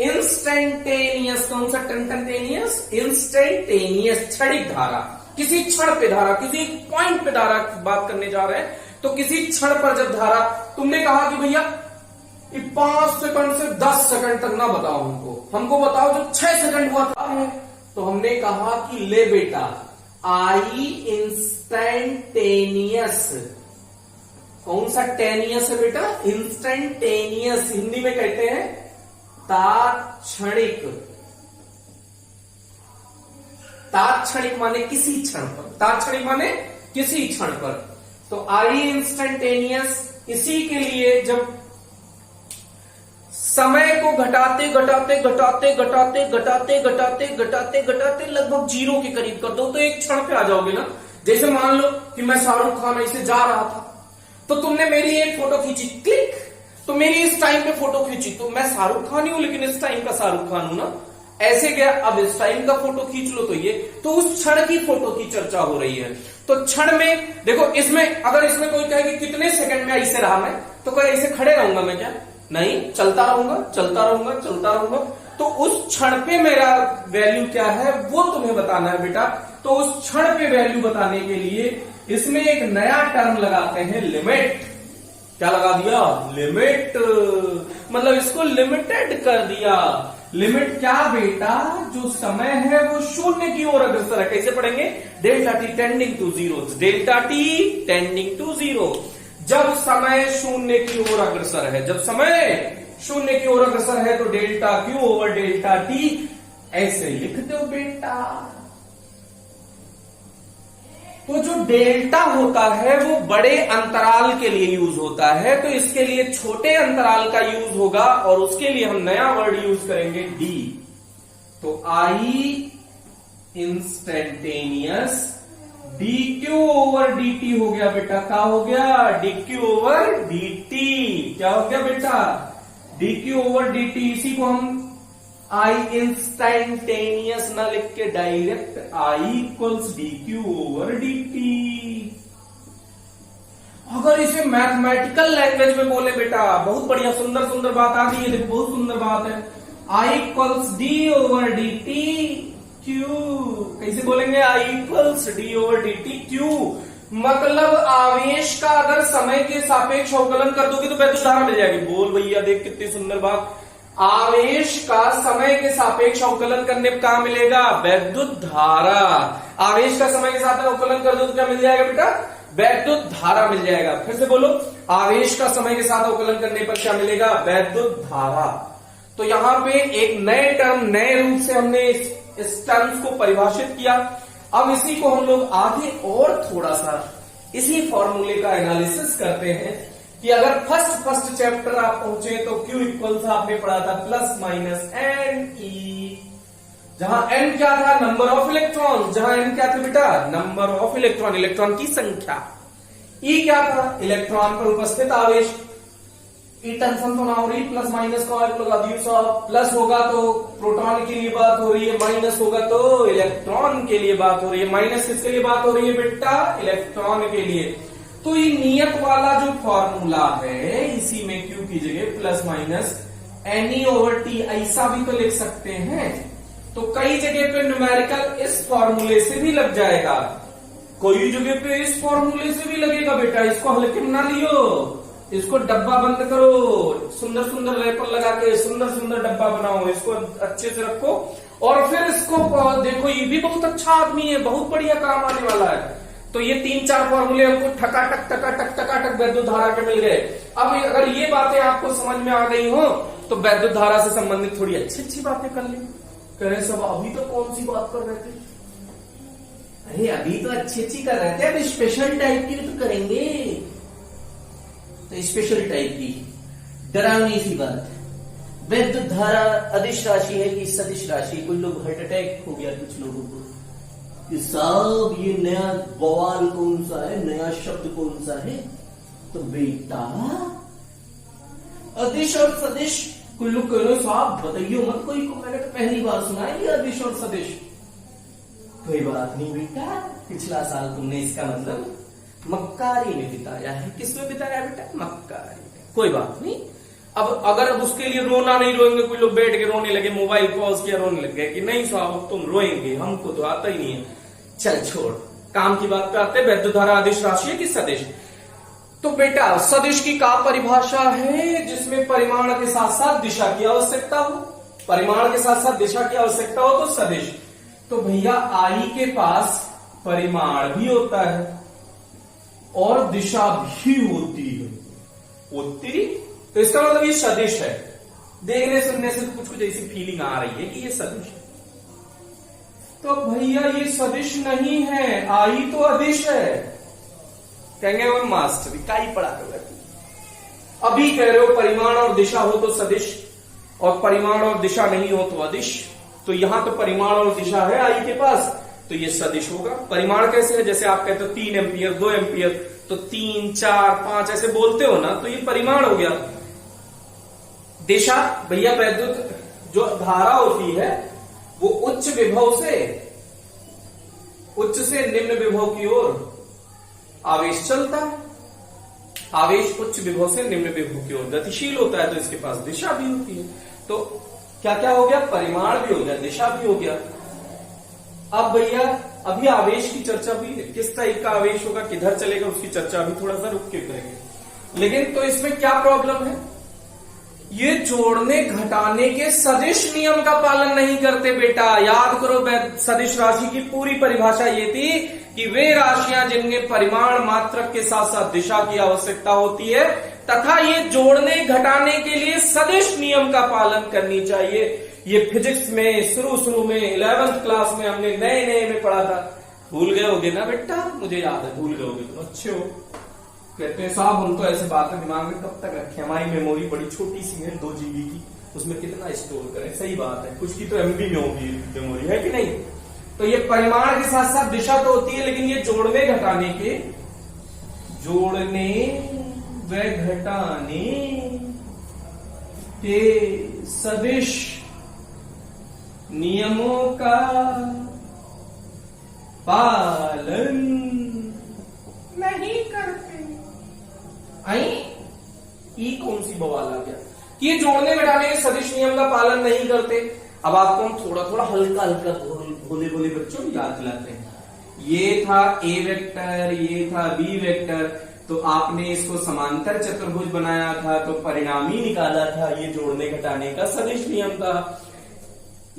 इंस्टेंटेनियस, कौन सा टेंटेनियस, इंस्टेंटेनियस क्षणिक धारा, किसी क्षण पे धारा, किसी पॉइंट पे धारा की बात करने जा रहे हैं। तो किसी क्षण पर जब धारा, तुमने कहा कि भैया 5 सेकंड से 10 सेकंड तक ना बताओ हमको बताओ जो 6 सेकंड हुआ था। तो हमने कहा कि ले बेटा, आई इंस्टेंटेनियस, कौन सा टेनियस है बेटा, इंस्टेंटेनियस, हिंदी में कहते हैं तात्क्षणिक। तात्क्षणिक माने किसी क्षण पर, तात्क्षणिक माने किसी क्षण पर। तो आई इंस्टेंटेनियस इसी के लिए जब समय को घटाते घटाते घटाते घटाते घटाते घटाते घटाते घटाते लगभग 0 के करीब कर दो तो एक क्षण पे आ जाओगे ना। जैसे मान लो कि मैं शाहरुख खान ऐसे जा रहा था, तो तुमने मेरी एक फोटो खींची, क्लिक, तो मेरी इस टाइम पे फोटो खींची, तो मैं शाहरुख खान ही हूं, लेकिन इस टाइम का शाहरुख खान हूं ना, ऐसे गया। अब इस टाइम का फोटो खींच लो तो ये, तो उस क्षण की फोटो की चर्चा हो रही है। तो क्षण में देखो, इसमें अगर इसमें कोई कहे कि कितने सेकंड में ऐसे रहा मैं, तो कोई ऐसे खड़े रहूंगा मैं क्या, नहीं, चलता रहूंगा चलता रहूंगा चलता रहूंगा। तो उस क्षण पे मेरा वैल्यू क्या है वो तुम्हें बताना है बेटा। तो उस क्षण पे वैल्यू बताने के लिए इसमें एक नया टर्म लगाते हैं, लिमिट। क्या लगा दिया, लिमिट, मतलब इसको लिमिटेड कर दिया। लिमिट क्या बेटा, जो समय है वो 0 की ओर अग्रसर है। कैसे पढ़ेंगे, delta T tending to 0, delta T tending to 0। जब समय 0 की ओर अग्रसर है, जब समय 0 की ओर अग्रसर है तो delta Q over delta T ऐसे लिख दो बेटा। तो जो डेल्टा होता है वो बड़े अंतराल के लिए यूज होता है, तो इसके लिए छोटे अंतराल का यूज होगा और उसके लिए हम नया वर्ड यूज करेंगे D। तो आई इंस्टेंटेनियस dq ओवर dt हो गया बेटा। क्या हो गया? dq over dt। क्या हो गया बेटा? dq over dt। इसी को हम आई इंस्टेंटेनियस ना लिख के direct I equals dq over dt। अगर इसे मैथमेटिकल लैंग्वेज में बोले बेटा, बहुत बढ़िया सुंदर सुंदर बात आ गई है, देखो बहुत सुंदर बात है। I equals D over D T Q. कैसे बोलेंगे? I equals D over D T Q. मतलब आवेश का अगर समय के सापेक्ष अवकलन कर दोगे तो वैद्युत धारा मिल जाएगी। बोल भैया, देख कितनी सुंदर बात। आवेश का समय के सापेक्ष अवकलन करने पर क्या मिलेगा? वैद्युत धारा। आवेश का समय के साथ अवकलन कर दो तो क्या मिल जाएगा बेटा? वैद्युत धारा मिल जाएगा। फिर से बोलो, आवेश का समय के साथ अवकलन करने पर क्या मिलेगा? वैद्युत धारा। तो यहां पे एक नए टर्म, नए रूप से हमने इस टर्म्स को परिभाषित किया। अब इसी को हम लोग आगे और थोड़ा सा इसी फॉर्मूले का एनालिसिस करते हैं कि अगर फर्स्ट चैप्टर आप पहुंचे तो Q इक्वल्स आपने पढ़ा था प्लस माइनस एन ई, जहां n क्या था? Number of electron. जहां n क्या था बेटा? नंबर ऑफ इलेक्ट्रॉन, इलेक्ट्रॉन की संख्या। E क्या था? इलेक्ट्रॉन पर उपस्थित आवेश। ई टेंशन तो ना हो रही, प्लस माइनस का लगा दियो सब। प्लस होगा तो प्रोटॉन के लिए बात हो रही है, माइनस होगा तो इलेक्ट्रॉन के लिए बात हो रही है। माइनस किसके लिए बात हो रही है बेटा? इलेक्ट्रॉन के लिए। तो ये नियत वाला जो फॉर्मूला है, इसी में Q की जगह plus minus NE over T ऐसा भी तो लिख सकते हैं। तो कई जगह पे न्यूमेरिकल इस फॉर्मूले से भी लग जाएगा, कोई जगह पे इस फॉर्मूले से भी लगेगा बेटा। इसको हल्के में ना लियो, इसको डब्बा बंद करो, सुंदर सुंदर रैपर लगा के सुंदर सुंदर डब्बा बनाओ, इसको अच्छे से रखो और फिर इसको देखो। ये भी बहुत अच्छा आदमी है, बहुत बढ़िया काम आने वाला है। तो ये 3-4 फॉर्मूले हमको टकाटक वैद्युत धारा के मिल गए। अब अगर ये बातें आपको समझ में आ गई हो तो वैद्युत धारा से संबंधित थोड़ी अच्छी बातें कर ली। कह रहे सब अभी तो कौन सी बात कर रहे थे? अरे अभी तो अच्छी कर रहे थे, अब स्पेशल टाइप की तो करेंगे। तो स्पेशल टाइप की डरावनी सी बात, वैद्युत धारा अदिश राशि है कि सदिश राशि? कुछ लोग हार्ट अटैक हो गया कुछ लोगों को कि साहब ये नया बवाल कौन सा है, नया शब्द कौन सा है? तो बेटा अदिश और सदिश, कुछ लोग कह रहे साहब बताइए मत कोई को, मैंने तो पहली बार सुना है ये अदिश और सदिश। कोई बात नहीं बेटा, पिछला साल तुमने इसका मतलब मक्कारी में बिताया है। किसमें बिताया बेटा? मक्कारी में। कोई बात नहीं। अब अगर अब उसके लिए रोना नहीं रोएंगे, कुछ लोग बैठ के रोने लगे, मोबाइल पॉज किया, रोने लग गए कि नहीं साहब तुम रोएंगे, हमको तो आता ही नहीं है। चल छोड़, काम की बात पे आते हैं। वैद्युत धारा अदिश राशि है कि सदिश? तो बेटा सदिश की क्या परिभाषा है? जिसमें परिमाण के साथ साथ दिशा की आवश्यकता हो। परिमाण के साथ साथ दिशा की आवश्यकता हो तो सदिश। तो भैया आई के पास परिमाण भी होता है और दिशा भी होती है। तो इसका मतलब ये सदिश है। देखने सुनने से तो कुछ ऐसी फीलिंग आ रही है कि ये सदिश है। तो भैया ये सदिश नहीं है, आई तो अदिश है। कहेंगे वो मास्टर क्या ही पढ़ा कर बैठे। अभी कह रहे हो परिमाण और दिशा हो तो सदिश, और परिमाण और दिशा नहीं हो तो अदिश। तो यहां तो परिमाण और दिशा है आई के पास, तो ये सदिश होगा। परिमाण कैसे है? जैसे आप कहते हो 3 एम्पियर 2 एम्पियर, तो 3 4 5 ऐसे बोलते हो ना, तो ये परिमाण हो गया। दिशा भैया वैद्युत जो धारा होती है वो उच्च से निम्न विभव की ओर आवेश चलता है। आवेश उच्च विभव से निम्न विभव की ओर गतिशील होता है, तो इसके पास दिशा भी होती है। तो क्या क्या हो गया? परिमाण भी हो गया, दिशा भी हो गया। अब भैया अभी आवेश की चर्चा भी, किस टाइप का आवेश होगा, किधर चलेगा, उसकी चर्चा भी थोड़ा सा रुक के करेंगे। लेकिन तो इसमें क्या प्रॉब्लम है? ये जोड़ने घटाने के सदिश नियम का पालन नहीं करते बेटा। याद करो, सदिश राशि की पूरी परिभाषा ये थी कि वे राशियां जिनमें परिमाण मात्रक के साथ साथ दिशा की आवश्यकता होती है तथा ये जोड़ने घटाने के लिए सदिश नियम का पालन करनी चाहिए। ये फिजिक्स में शुरू में 11th क्लास में हमने नए में पढ़ा था। भूल गए होगे ना बेटा? मुझे याद है, भूल गए होगे तो अच्छे हो। कहते हैं साहब हम तो ऐसे बातें दिमाग में कब तक रखे, हमारी मेमोरी बड़ी छोटी सी है, 2 GB की। उसमें कितना स्टोर करें। सही बात है, कुछ की तो एमबी में होगी मेमोरी, है कि नहीं। तो ये परिमाण के साथ साथ दिशा तो होती है, लेकिन ये जोड़ने घटाने व घटाने के सदिश नियमों का पालन नहीं करते। आई ई कौन सी बवाल आ गया कि ये जोड़ने घटाने के सदिश नियम का पालन नहीं करते। अब आपको हम थोड़ा थोड़ा हल्का हल्का भोले भोले बच्चों को याद दिलाते हैं। ये था ए वेक्टर, ये था बी वेक्टर, तो आपने इसको समांतर चतुर्भुज बनाया था, तो परिणामी निकाला था, ये जोड़ने घटाने का सदिश नियम था।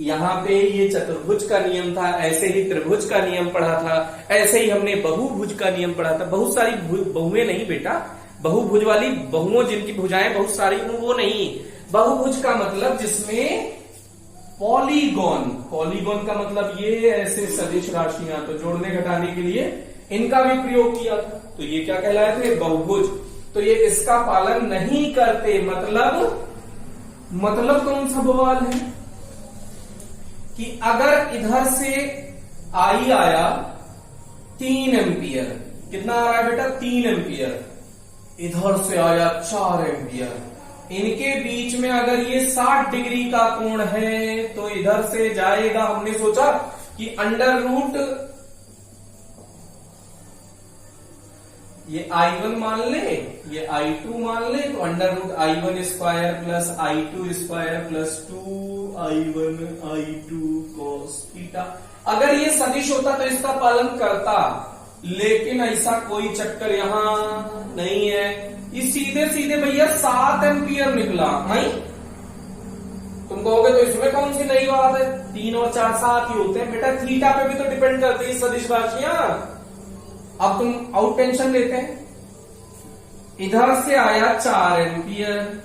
यहाँ पे ये चतुर्भुज का नियम था, ऐसे ही त्रिभुज का नियम पढ़ा था, ऐसे ही हमने बहुभुज का नियम पढ़ा था। बहुत सारी बहुएं नहीं बेटा, बहुभुज वाली बहुओं जिनकी भुजाएं बहुत सारी वो नहीं। बहुभुज का मतलब जिसमें पॉलीगॉन, पॉलीगॉन का मतलब ये ऐसे सदिश राशियां, तो जोड़ने घटाने के लिए इनका भी प्रयोग किया था, तो ये क्या कहलाए थे, बहुभुज। तो ये इसका पालन नहीं करते, मतलब कौन सा बवाल है कि अगर इधर से आई आया 3 एम्पियर, कितना आ रहा है बेटा 3 एम्पियर, इधर से आया 4 एम्पियर, इनके बीच में अगर ये 60 डिग्री का कोण है, तो इधर से जाएगा, हमने सोचा कि अंडर रूट ये I1 मान ले, ये I2 मान ले, तो under root I1 square plus I2 square plus 2I1 I2 cos theta. अगर ये सदिश होता तो इसका पालन करता, लेकिन ऐसा कोई चक्कर यहां नहीं है। ये सीधे सीधे भैया 7 एम्पियर निकला। नहीं, तुम कहोगे तो इसमें कौन सी नई बात है, 3 और 4 7 ही होते हैं बेटा, थीटा पे भी तो डिपेंड करती है सदिश राशियां। अब तुम आउट टेंशन लेते हैं, इधर से आया 4 एम्पियर,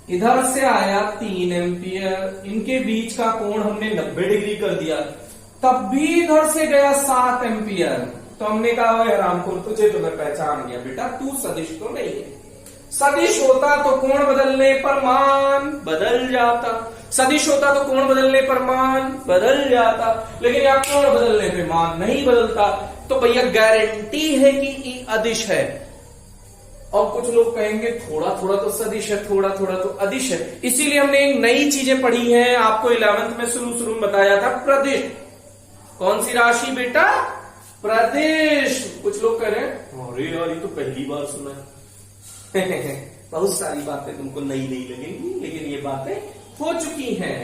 इधर से आया 3 एम्पियर, इनके बीच का कोण हमने 90 डिग्री कर दिया, तब भी इधर से गया 7 एम्पियर। तो हमने कहा हरामखोर, तुझे तो मैं पहचान गया बेटा, तू सदिश तो नहीं है। सदिश होता तो कोण बदलने पर मान बदल जाता, सदिश होता तो कोण बदलने पर मान बदल जाता, लेकिन यहां कोण बदलने पे मान नहीं बदलता। तो भैया गारंटी है कि ई अदिश है। और कुछ लोग कहेंगे थोड़ा थोड़ा तो सदिश है, थोड़ा थोड़ा तो अदिश है। इसीलिए हमने एक नई चीजें पढ़ी हैं, आपको 11th में शुरू में बताया था, प्रदिश। कौन सी राशि बेटा, प्रदिश। कुछ लोग कह रहे हैं अरे यार ये तो पहली बार सुना है। बहुत सारी बातें तुमको नई नई लगेंगी, लेकिन ये बातें हो चुकी हैं।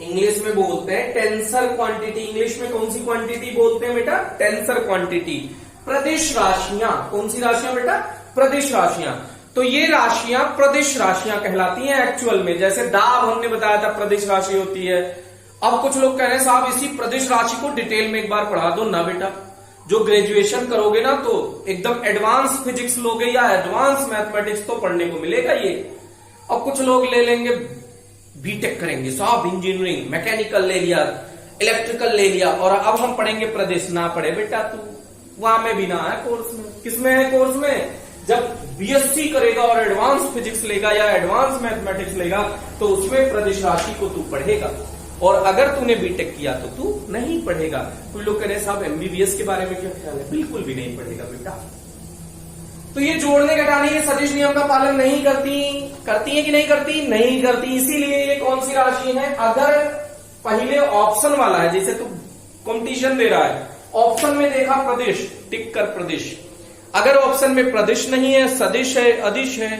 इंग्लिश में बोलते हैं टेंसर क्वांटिटी। इंग्लिश में कौन सी क्वांटिटी बोलते हैं बेटा, टेंसर क्वांटिटी। प्रदिश राशियां, कौन सी राशियां बेटा, प्रदिश राशियां। तो ये राशियां प्रदिश राशियां कहलाती हैं एक्चुअल में। जैसे दाब हमने बताया था प्रदिश राशि होती है। अब कुछ लोग कह रहे हैं साहब इसी प्रदिश राशि को डिटेल में एक बार पढ़ा दो ना बेटा। जो ग्रेजुएशन करोगे ना तो एकदम एडवांस फिजिक्स लोगे या एडवांस मैथमेटिक्स तो पढ़ने को मिलेगा ये। अब कुछ लोग ले लेंगे बीटेक करेंगे, साहब इंजीनियरिंग मैकेनिकल ले लिया, इलेक्ट्रिकल ले लिया, और अब हम पढ़ेंगे प्रदेश। ना पढ़े बेटा तू, वहां में भी ना है कोर्स में। किसमें है कोर्स में, जब बीएससी करेगा और एडवांस फिजिक्स लेगा या एडवांस मैथमेटिक्स लेगा तो उसमें प्रदेश राशि को तू पढ़ेगा। और अगर तूने बीटेक किया तो तू नहीं पढ़ेगा। कुछ लोग कह रहे हैं साहब एमबीबीएस के बारे में क्या ख्याल है, बिल्कुल भी नहीं पढ़ेगा बेटा। तो ये जोड़ने घटाने के सदिश नियम का पालन नहीं करती है कि नहीं करती, नहीं करती। इसीलिए ये कौन सी राशि है, अगर पहले ऑप्शन वाला है, जैसे तू कॉम्पिटिशन दे रहा है, ऑप्शन में देखा प्रदेश, टिक कर प्रदेश। अगर ऑप्शन में प्रदेश नहीं है, सदिश है, अदिश है,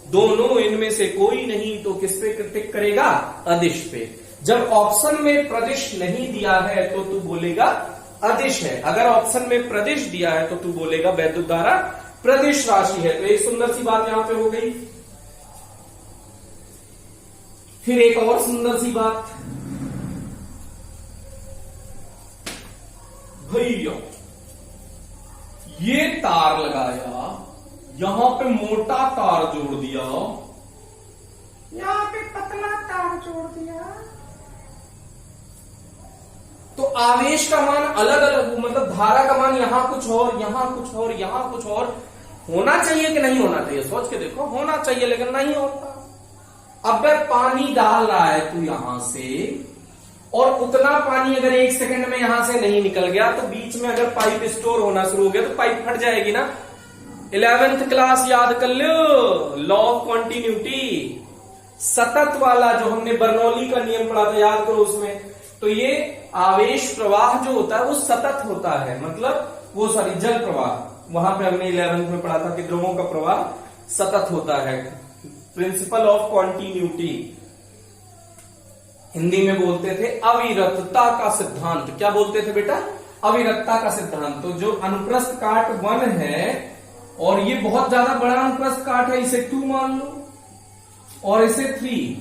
दोनों इनमें से कोई नहीं, तो किस पे टिक करेगा, अदिश पे। जब ऑप्शन में प्रदेश नहीं दिया है तो तू बोलेगा अदिश है। अगर ऑप्शन में प्रदेश दिया है तो तू बोलेगा वैद्युत धारा प्रदिश राशि है। तो एक सुंदर सी बात यहां पे हो गई। फिर एक और सुंदर सी बात, भैया ये तार लगाया, यहां पे मोटा तार जोड़ दिया, यहां पे पतला तार जोड़ दिया, तो आवेश का मान अलग अलग, मतलब धारा का मान यहां कुछ और, यहां कुछ और, यहां कुछ और होना चाहिए कि नहीं होना चाहिए, सोच के देखो। होना चाहिए लेकिन नहीं होता। अगर पानी डाल रहा है तू यहां से, और उतना पानी अगर 1 सेकंड में यहां से नहीं निकल गया तो बीच में अगर पाइप स्टोर होना शुरू हो गया तो पाइप फट जाएगी ना। 11th क्लास याद कर लो, लॉ ऑफ कॉन्टिन्यूटी, सतत वाला जो हमने बर्नौली का नियम पढ़ा था, याद करो उसमें। तो ये आवेश प्रवाह जो होता है वो सतत होता है, मतलब वो जल प्रवाह, वहां पे हमने 11th में पढ़ा था कि द्रवों का प्रवाह सतत होता है। प्रिंसिपल ऑफ कॉन्टिन्यूटी हिंदी में बोलते थे अविरतता का सिद्धांत। क्या बोलते थे बेटा? अविरतता का सिद्धांत। तो जो अनुप्रस्थ काट 1 है और ये बहुत ज्यादा बड़ा अनुप्रस्थ काट है, इसे 2 मान लो और इसे 3,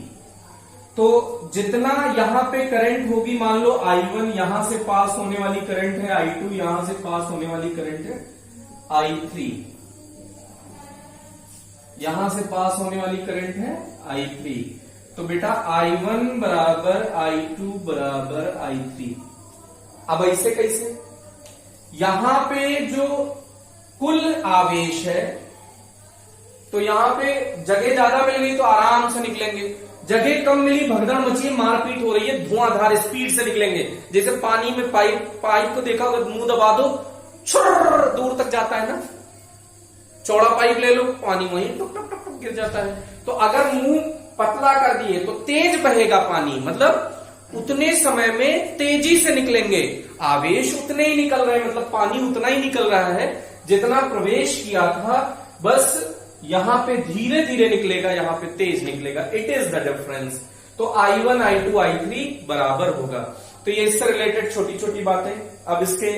तो जितना यहां पे करंट होगी, मान लो I1 यहां से पास होने वाली करंट है, I2 यहां से पास होने वाली करंट है, I3 यहां से पास होने वाली करंट है I3। तो बेटा I1 बराबर I2 बराबर I3। अब ऐसे कैसे? यहां पे जो कुल आवेश है, तो यहां पे जगह ज्यादा मिल गई तो आराम से निकलेंगे, जगह कम मिली भगदड़ मची, मारपीट हो रही है, धुआंधार स्पीड से निकलेंगे। जैसे पानी में पाइप को देखा होगा, मुंह दबा दो, छुर दूर तक जाता है ना। चौड़ा पाइप ले लो, पानी वहीं टुक टुक टुक टुक गिर जाता है। तो अगर मुंह पतला कर दिए तो तेज बहेगा पानी, मतलब उतने समय में तेजी से निकलेंगे, आवेश उतने ही निकल रहे हैं, मतलब पानी उतना ही निकल रहा है जितना प्रवेश किया था, बस यहां पे धीरे धीरे निकलेगा, यहां पे तेज निकलेगा। It is the difference. तो I1 I2 I3 बराबर होगा। तो ये इससे रिलेटेड छोटी छोटी बातें। अब इसके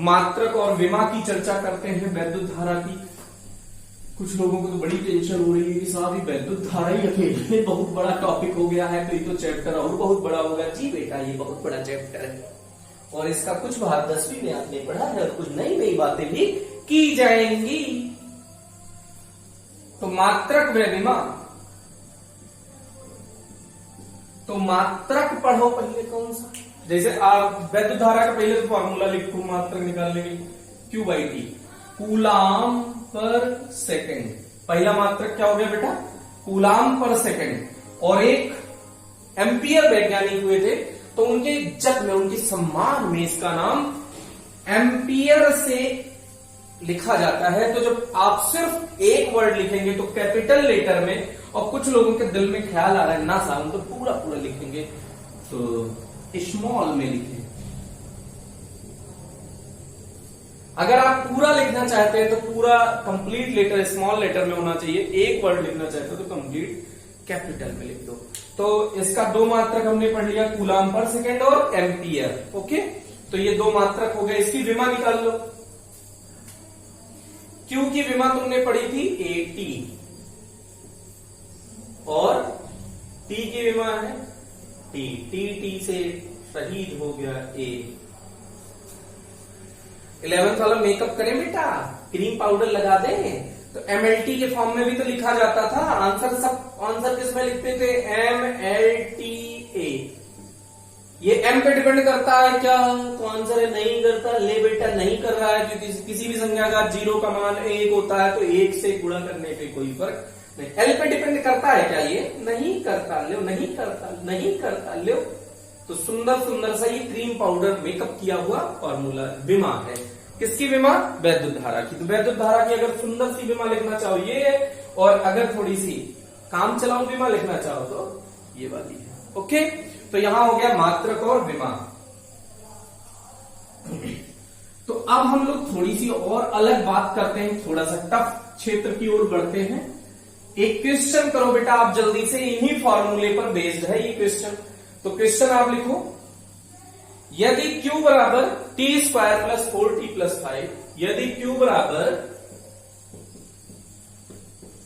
मात्रक और विमा की चर्चा करते हैं, वैद्युत धारा की। कुछ लोगों को तो बड़ी टेंशन हो रही है कि साहब ये वैद्युत धारा ही अकेले बहुत बड़ा टॉपिक हो गया है, तो ये तो चैप्टर और बहुत बड़ा होगा। जी बेटा, ये बहुत बड़ा चैप्टर है और इसका कुछ भाग 10वीं में आपने पढ़ा है और कुछ नई नई बातें भी की जाएंगी। तो मात्रक व विमा, तो मात्रक पढ़ो पहले कौन सा। जैसे आप वैद्युत धारा का पहले तो फॉर्मूला लिखो मात्रक निकालने के लिए, Q/T, कूलाम पर सेकंड। पहला मात्रक क्या हो गया बेटा? कूलाम पर सेकंड। और एक एम्पियर वैज्ञानिक हुए थे, तो उनके इज्जत में, उनके सम्मान में इसका नाम एम्पियर से लिखा जाता है। तो जब आप सिर्फ एक वर्ड लिखेंगे तो कैपिटल लेटर में, और कुछ लोगों के दिल में ख्याल आ रहा है ना साहब तो पूरा पूरा लिखेंगे, तो स्मॉल में लिखें। अगर आप पूरा लिखना चाहते हैं तो पूरा कंप्लीट लेटर स्मॉल लेटर में होना चाहिए। एक वर्ड लिखना चाहते हो तो कंप्लीट कैपिटल में लिख दो। तो इसका 2 मात्रक हमने पढ़ लिया, कूलाम पर सेकेंड और एम्पियर। ओके, तो ये 2 मात्रक हो गए। इसकी विमा निकाल लो। Q की विमा तुमने पढ़ी थी AT और T की विमा है T से शहीद हो गया A। 11th वाला मेकअप करें बेटा, क्रीम पाउडर लगा दें, तो MLT के फॉर्म में भी तो लिखा जाता था। आंसर किसमें लिखते थे? MLTA। ये M पे डिपेंड करता है क्या? तो आंसर है नहीं करता। ले बेटा, नहीं कर रहा है, क्योंकि किसी भी संख्या का 0 का मान 1 होता है तो 1 से गुणा करने पे कोई फर्क नहीं। L पे डिपेंड करता है क्या? ये नहीं करता। लो, नहीं करता, नहीं करता। लो, तो सुंदर सुंदर सा ये क्रीम पाउडर मेकअप किया हुआ फॉर्मूला विमा है। किसकी विमा? वैद्युत धारा की। तो वैद्युत धारा की अगर सुंदर सी विमा लिखना चाहो ये है, और अगर थोड़ी सी काम चलाऊ विमा लिखना चाहो तो ये वाली है। ओके, तो यहां हो गया मात्रक और विमा। तो अब हम लोग थोड़ी सी और अलग बात करते हैं, थोड़ा सा टफ क्षेत्र की ओर बढ़ते हैं। एक क्वेश्चन करो बेटा आप जल्दी से, इन्हीं फॉर्मूले पर बेस्ड है ये क्वेश्चन। तो क्वेश्चन आप लिखो, यदि Q बराबर T² प्लस 4T प्लस 5, यदि Q बराबर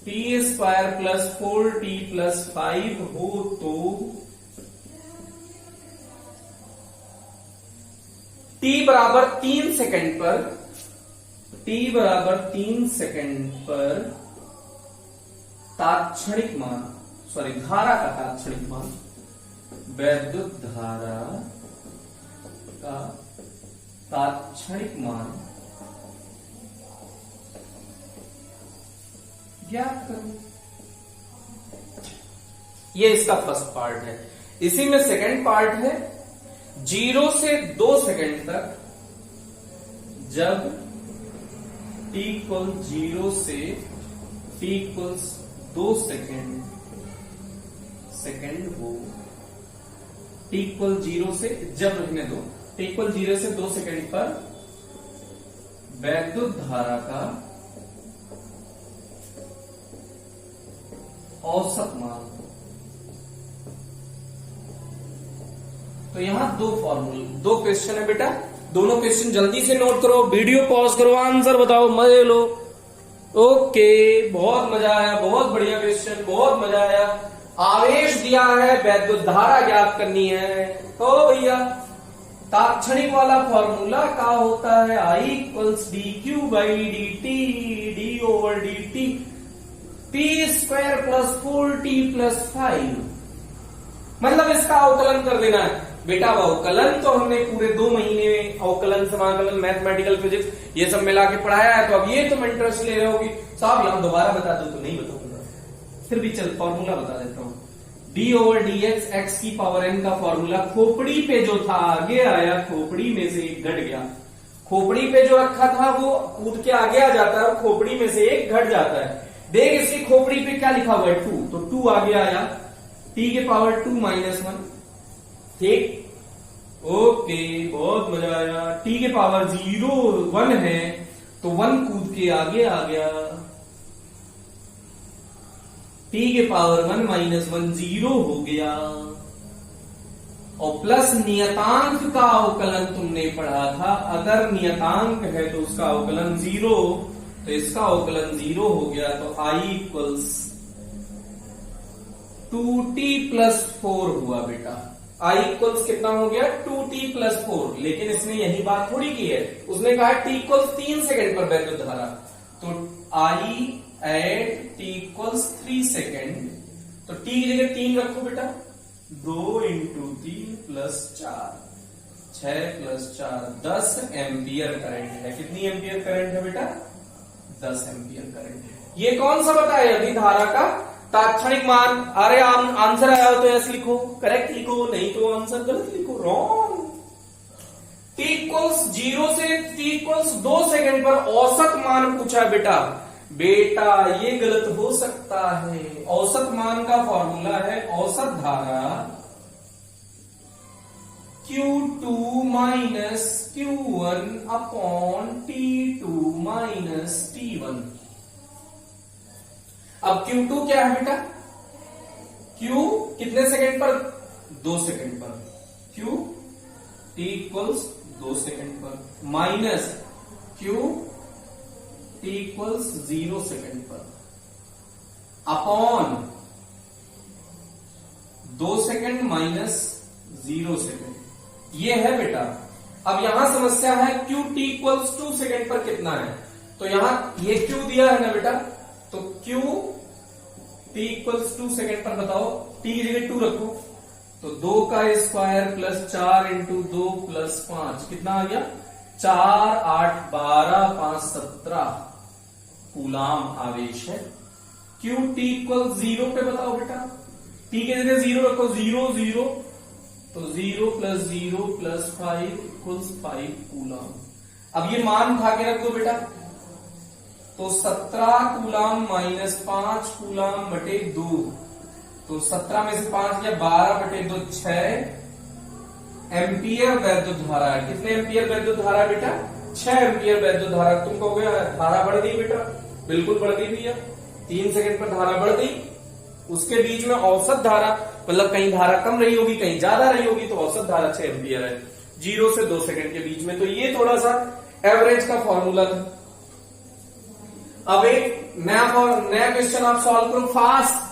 T² प्लस 4T प्लस 5 हो तो T बराबर 3 सेकंड पर, T बराबर 3 सेकंड पर तात्क्षणिक मान, धारा का तात्क्षणिक मान, वैद्युत धारा का तात्क्षणिक मान ज्ञात करो। ये इसका फर्स्ट पार्ट है। इसी में सेकंड पार्ट है 0 से 2 सेकंड तक, जब t इक्वल 0 से t इक्वल्स 2 सेकंड हो, t इक्वल 0 से, जब रहने दो, t इक्वल 0 से 2 सेकंड पर वैद्युत धारा का औसत मान। तो यहां दो क्वेश्चन है बेटा, दोनों क्वेश्चन जल्दी से नोट करो, वीडियो पॉज करो, आंसर बताओ, मजे लो। ओके, बहुत मजा आया, बहुत बढ़िया क्वेश्चन, बहुत मजा आया। आवेश दिया है, वैद्युत धारा ज्ञात करनी है। तो भैया तात्क्षणिक वाला फॉर्मूला क्या होता है? I equals dq by dt d/dt p² plus 4t plus 5। मतलब इसका अवकलन कर देना है बेटा। अवकलन तो हमने पूरे 2 महीने में अवकलन, समाकलन, मैथमेटिकल, फिजिक्स ये सब मिला के पढ़ाया है। तो अब ये तुम इंटरेस्ट ले रहे होगी साहब यहां दोबारा बता दो, तो नहीं बताऊंगा, फिर भी चल फॉर्मूला बता देता हूं। d/dx x की पावर n का फॉर्मूला खोपड़ी पे जो था आगे आया, खोपड़ी में से एक घट गया। खोपड़ी पे जो रखा था वो कूद के आगे आ जाता है और खोपड़ी में से एक घट जाता है। देख इसकी खोपड़ी पे क्या लिखा हुआ है? 2, तो 2 आगे आया, t के पावर 2 माइनस 1। ठीक, ओके, बहुत मजा आया। t के पावर 1 है तो 1 कूद के आगे आ गया, t के पावर 1 माइनस 1 0 हो गया। और प्लस नियतांक का अवकलन तुमने पढ़ा था, अगर नियतांक है तो उसका अवकलन 0, तो इसका अवकलन 0 हो गया। तो I इक्वल्स 2t प्लस 4 हुआ बेटा। I इक्वल्स कितना हो गया? 2t plus 4। लेकिन इसने यही बात थोड़ी की है, उसने कहा t इक्वल्स 3 सेकंड पर वैद्युत धारा। तो I at t equals 3 second, तो t की जगह 3 रखो बेटा। 2 into 3 plus 4, 6 plus 4 10 ampere current है। कितनी एम्पियर करंट है बेटा? 10 एम्पियर करंट है। ये कौन सा बताए? अभी धारा का तात्क्षणिक मान। अरे आंसर आया हो तो ऐसे लिखो, करेक्ट लिखो, नहीं तो आंसर गलत लिखो, रॉन्ग। t इक्वल्स 0 से t इक्वल्स 2 सेकेंड पर औसत मान पूछा है बेटा। बेटा ये गलत हो सकता है। औसत मान का फॉर्मूला है औसत धारा Q2 minus Q1 upon T2 minus T1। अब Q2 क्या है बेटा? Q कितने सेकंड पर? 2 सेकंड पर। Q T इक्वल्स 2 सेकंड पर minus Q t equals 0 second पर अपॉन 2 सेकंड माइनस 0 सेकंड। ये है बेटा। अब यहां समस्या है q t इक्वल्स 2 सेकंड पर कितना है? तो यहां ये q दिया है ना बेटा, तो q t इक्वल्स 2 सेकंड पर बताओ, t की जगह 2 रखो, तो 2 का स्क्वायर प्लस 4 इंटू 2 प्लस 5 कितना आ गया? 4 8 12 5 17 कूलाम आवेश है। q t इक्वल 0 पे बताओ बेटा, t के जगह 0 रखो, 0 0, तो 0 प्लस 0 प्लस 5 इक्वल्स 5 कूलाम। अब ये मान उठा के रख दो बेटा, तो 17 कूलाम माइनस 5 कूलाम बटे 2, तो 17 में से 5 गया 12 बटे 2 6 एम्पियर वैद्युत धारा है। कितने एम्पियर वैद्युत धारा है बेटा? 6 एम्पियर वैद्युत धारा। तुम कहोगे धारा बढ़ गई बेटा, बिल्कुल बढ़ गई भैया। 3 सेकंड पर धारा बढ़ गई। उसके बीच में औसत धारा, मतलब कहीं धारा कम रही होगी कहीं ज्यादा रही होगी, तो औसत धारा 6 एम्पियर है 0 से 2 सेकंड के बीच में। तो ये थोड़ा सा एवरेज का फॉर्मूला था। अब एक नया क्वेश्चन आप सॉल्व करो फास्ट।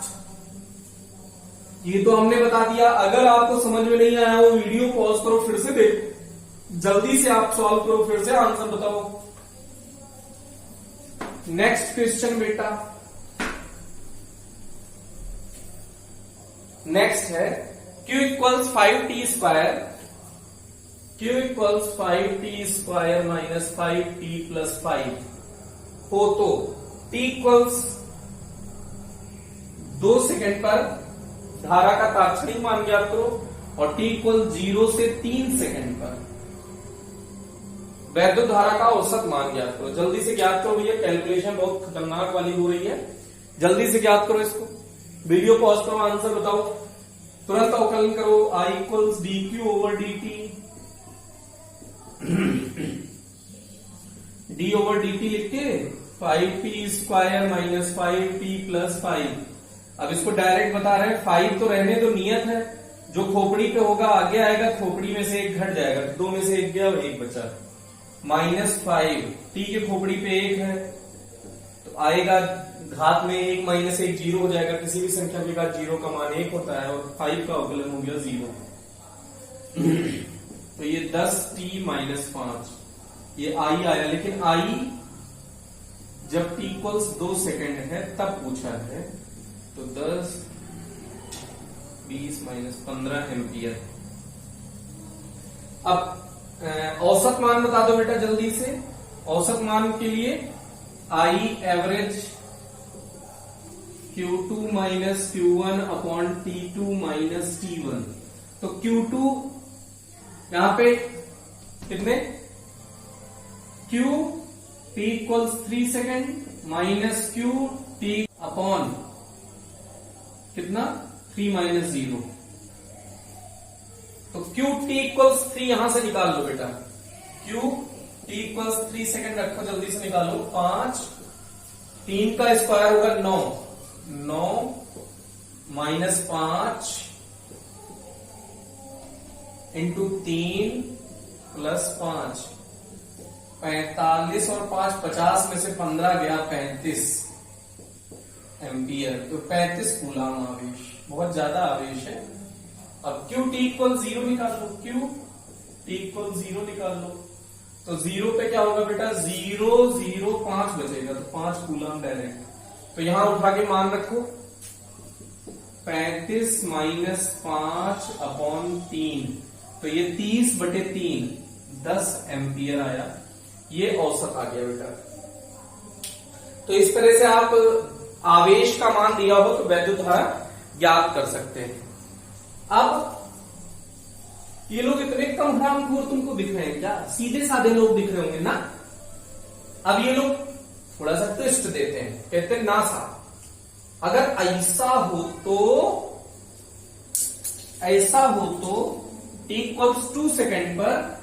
ये तो हमने बता दिया, अगर आपको समझ में नहीं आया वो वीडियो पॉज करो, फिर से देख, जल्दी से आप सॉल्व करो, फिर से आंसर बताओ। नेक्स्ट क्वेश्चन बेटा, नेक्स्ट है Q equals 5t square, Q equals 5t square minus 5t plus 5 हो तो t इक्वल्स 2 सेकेंड पर धारा का तात्क्षणिक मान ज्ञात करो और t इक्वल 0 से 3 सेकंड पर वैद्युत धारा का औसत मान ज्ञात करो। जल्दी से ज्ञात करो भैया, कैलकुलेशन बहुत खतरनाक वाली हो रही है, जल्दी से ज्ञात करो इसको। वीडियो पॉज करो, आंसर बताओ, तुरंत अवकलन करो। I equals D Q over D T, d over D T लिख के 5t square minus 5t plus 5। अब इसको डायरेक्ट बता रहे हैं, 5 तो रहने दो, नियत है, जो खोपड़ी पे होगा आगे आएगा, खोपड़ी में से एक घट जाएगा, दो में से एक गया और एक बचा, माइनस 5। t के खोपड़ी पे 1 है तो आएगा घात में 1 माइनस 1 0 हो जाएगा, किसी भी संख्या के घात 0 का मान 1 होता है और 5 का अवकलन हो गया 0। तो ये 10t माइनस 5 ये i आया, लेकिन i जब t इक्वल्स 2 सेकेंड है तब पूछा है, तो 10 20 माइनस 15 एम्पियर। अब औसत मान बता दो बेटा जल्दी से। औसत मान के लिए I average Q2 minus Q1 upon T2 minus T1। तो Q2 यहां पे कितने, Q T equals 3 second minus Q T upon कितना 3 माइनस 0। तो Q T इक्वल्स 3 यहां से निकाल लो बेटा, Q T इक्वल्स 3 सेकेंड रखो, जल्दी से निकालो। 5, 3 का स्क्वायर होगा 9 माइनस 5 इंटू 3 प्लस 5, 45 और 5 50 में से 15 गया 35 एम्पियर, तो 35 कूलाम आवेश, बहुत ज्यादा आवेश है। अब Q T इक्वल 0 निकाल लो, Q T इक्वल 0 निकाल लो, तो 0 पे क्या होगा बेटा, 0 0 5 बचेगा, तो 5 कूलाम डायरेक्ट। तो यहां उठा के मान रखो, 35 माइनस 5 अपॉन 3, तो ये 30 बटे 3 10 एम्पियर आया, ये औसत आ गया बेटा। तो इस तरह से आप आवेश का मान दिया हो तो वैद्युत धारा ज्ञात कर सकते हैं। अब ये लोग इतने कम हरामखोर तुमको दिख रहे हैं क्या, सीधे साधे लोग दिख रहे होंगे ना। अब ये लोग थोड़ा सा ट्विस्ट देते हैं, कहते हैं नासा अगर ऐसा हो तो t इक्वल्स 2 सेकेंड पर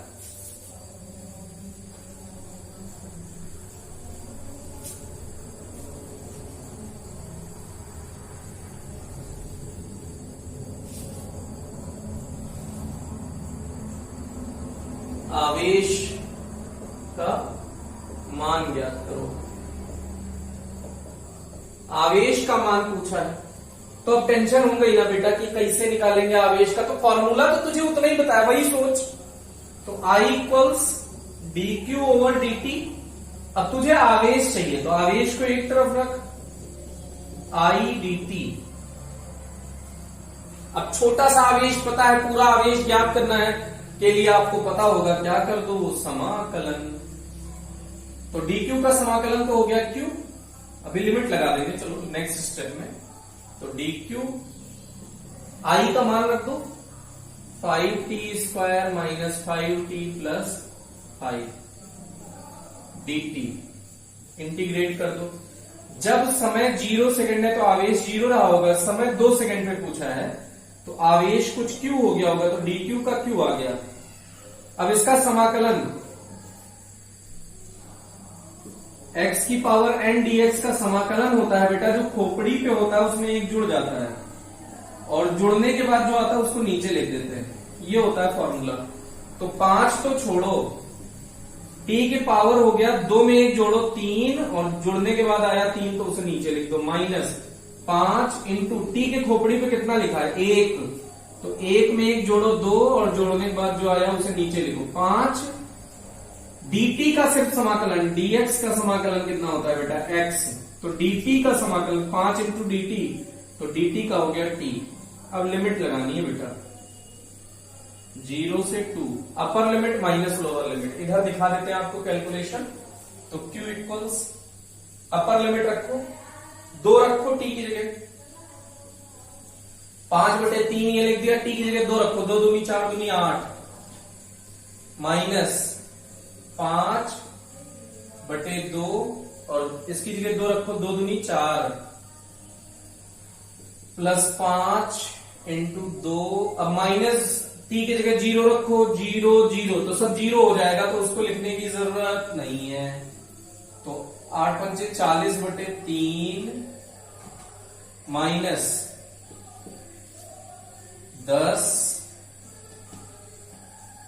आवेश का मान ज्ञात करो। आवेश का मान पूछा है तो अब टेंशन हो गई ना बेटा कि कैसे निकालेंगे आवेश का, तो फॉर्मूला तो तुझे उतना ही बताया, वही सोच। तो I equals D Q over D T. अब तुझे आवेश चाहिए तो आवेश को एक तरफ रख, I डी टी। अब छोटा सा आवेश पता है, पूरा आवेश ज्ञात करना है के लिए आपको पता होगा, क्या कर दो, समाकलन। तो डी क्यू का समाकलन तो हो गया क्यू, अभी लिमिट लगा देंगे चलो नेक्स्ट स्टेप में। तो डी क्यू आई का मान रख दो 5t square minus 5t plus 5 dt, integrate कर दो। जब समय 0 सेकेंड है तो आवेश 0 रहा होगा, समय 2 सेकेंड पे पूछा है तो आवेश कुछ q हो गया होगा, तो dq का q आ गया। अब इसका समाकलन x की पावर n dx का समाकलन होता है बेटा, जो खोपड़ी पे होता है उसमें एक जुड़ जाता है और जुड़ने के बाद जो आता है उसको नीचे लिख देते हैं, ये होता है फॉर्मूला। तो 5 तो छोड़ो, t के पावर हो गया 2 में एक जोड़ो 3 और जुड़ने के बाद आया 3 तो उसे नीचे लिख दो, माइनस 5 इंटू t के खोपड़ी पे कितना लिखा है 1, तो 1 में एक जोड़ो 2 और जोड़ने के बाद जो आया उसे नीचे लिखो 5। dt का सिर्फ समाकलन, dx का समाकलन कितना होता है बेटा x, तो dt का समाकलन 5 इंटू dt, तो dt का हो गया t। अब लिमिट लगानी है बेटा 0 से 2, upper limit minus lower limit, इधर दिखा देते हैं आपको कैलकुलेशन। तो q इक्वल्स अपर लिमिट रखो 2 रखो t की जगह, 5/3 ये लिख दिया, टी की जगह 2 रखो, 2 दूनी 4 दूनी 8 माइनस 5/2 और इसकी जगह 2 रखो, 2 दूनी 4 प्लस 5 इंटू 2, अब माइनस टी की जगह 0 रखो, 0 0 तो सब 0 हो जाएगा, तो उसको लिखने की जरूरत नहीं है। तो 8 पंचे 40/3 माइनस 10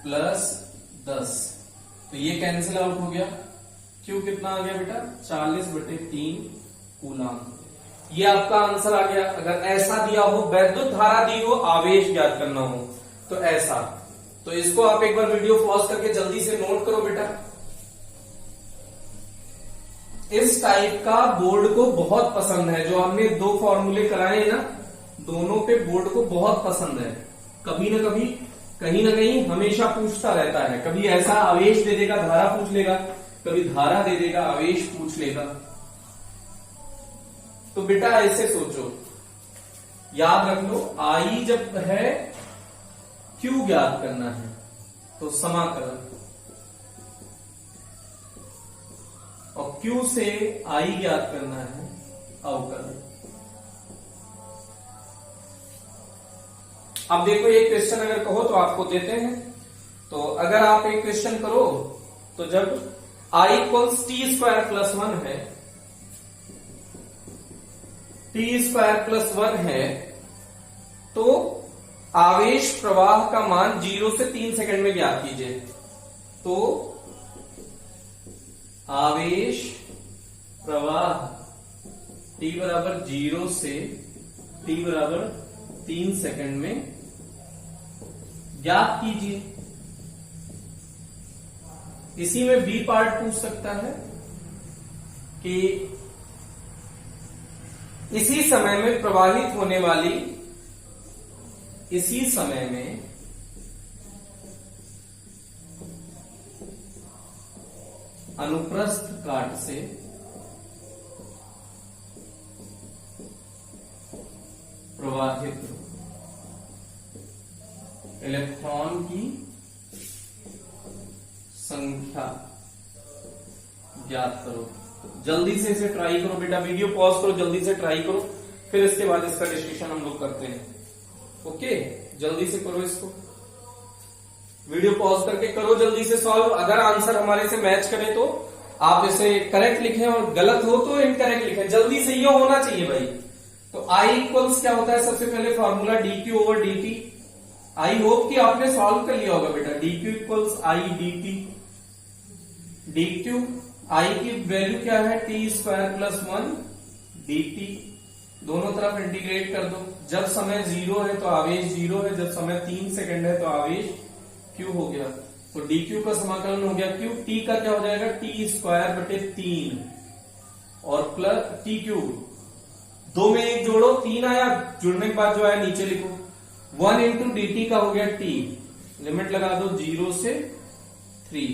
प्लस 10, तो ये कैंसिल आउट हो गया। क्यू कितना आ गया बेटा? 40/3 कूलम। ये आपका आंसर आ गया। अगर ऐसा दिया हो, वैद्युत धारा दी हो, आवेश ज्ञात करना हो, तो ऐसा। तो इसको आप एक बार वीडियो पॉज करके जल्दी से नोट करो बेटा। इस टाइप का बोर्ड को बहुत पसंद है, जो हमने 2 फॉर्मूले कराए ना, दोनों पे बोर्ड को बहुत पसंद है। कभी ना कभी, कहीं ना कहीं हमेशा पूछता रहता है। कभी ऐसा आवेश दे देगा, धारा पूछ लेगा, कभी धारा दे देगा, आवेश पूछ लेगा। तो बेटा ऐसे सोचो, याद रख लो, आई जब है, क्यू ज्ञात करना है, तो समाकलन, और क्यू से आई ज्ञात करना है, अवकलन। अब देखो, एक क्वेश्चन अगर कहो तो आपको देते हैं। तो अगर आप एक क्वेश्चन करो, तो जब I इक्वल्स t² + 1 है, t² + 1 है, तो आवेश प्रवाह का मान 0 से 3 सेकंड में ज्ञात कीजिए। तो आवेश प्रवाह t = 0 से t = 3 सेकंड में ज्ञात कीजिए। इसी में बी पार्ट पूछ सकता है कि इसी समय में प्रवाहित होने वाली, इसी समय में अनुप्रस्थ काट से प्रवाहित इलेक्ट्रॉन की संख्या ज्ञात करो। जल्दी से इसे ट्राई करो बेटा, वीडियो पॉज करो, जल्दी से ट्राई करो, फिर इसके बाद इसका डिस्कशन हम लोग करते हैं। ओके, जल्दी से करो इसको, वीडियो पॉज करके करो जल्दी से सॉल्व। अगर आंसर हमारे से मैच करे तो आप इसे करेक्ट लिखें, और गलत हो तो इनकरेक्ट लिखें। जल्दी से ये होना चाहिए भाई। तो आई इक्वल्स क्या होता है? सबसे पहले फॉर्मूला dq/dt। आई होप कि आपने सॉल्व कर लिया होगा बेटा। dq = I dt। dq, आई की वैल्यू क्या है? t² + 1 dt। दोनों तरफ इंटीग्रेट कर दो। जब समय 0 है तो आवेश 0 है, जब समय 3 सेकंड है तो आवेश q हो गया। तो dq का समाकलन हो गया q। t का क्या हो जाएगा? t² / 3 और प्लस t³। 2 में 1 जोड़ो, 3 आया, जुड़ने के बाद जो आया नीचे लिखो। 1 × dt का हो गया t, लिमिट लगा दो 0 से 3।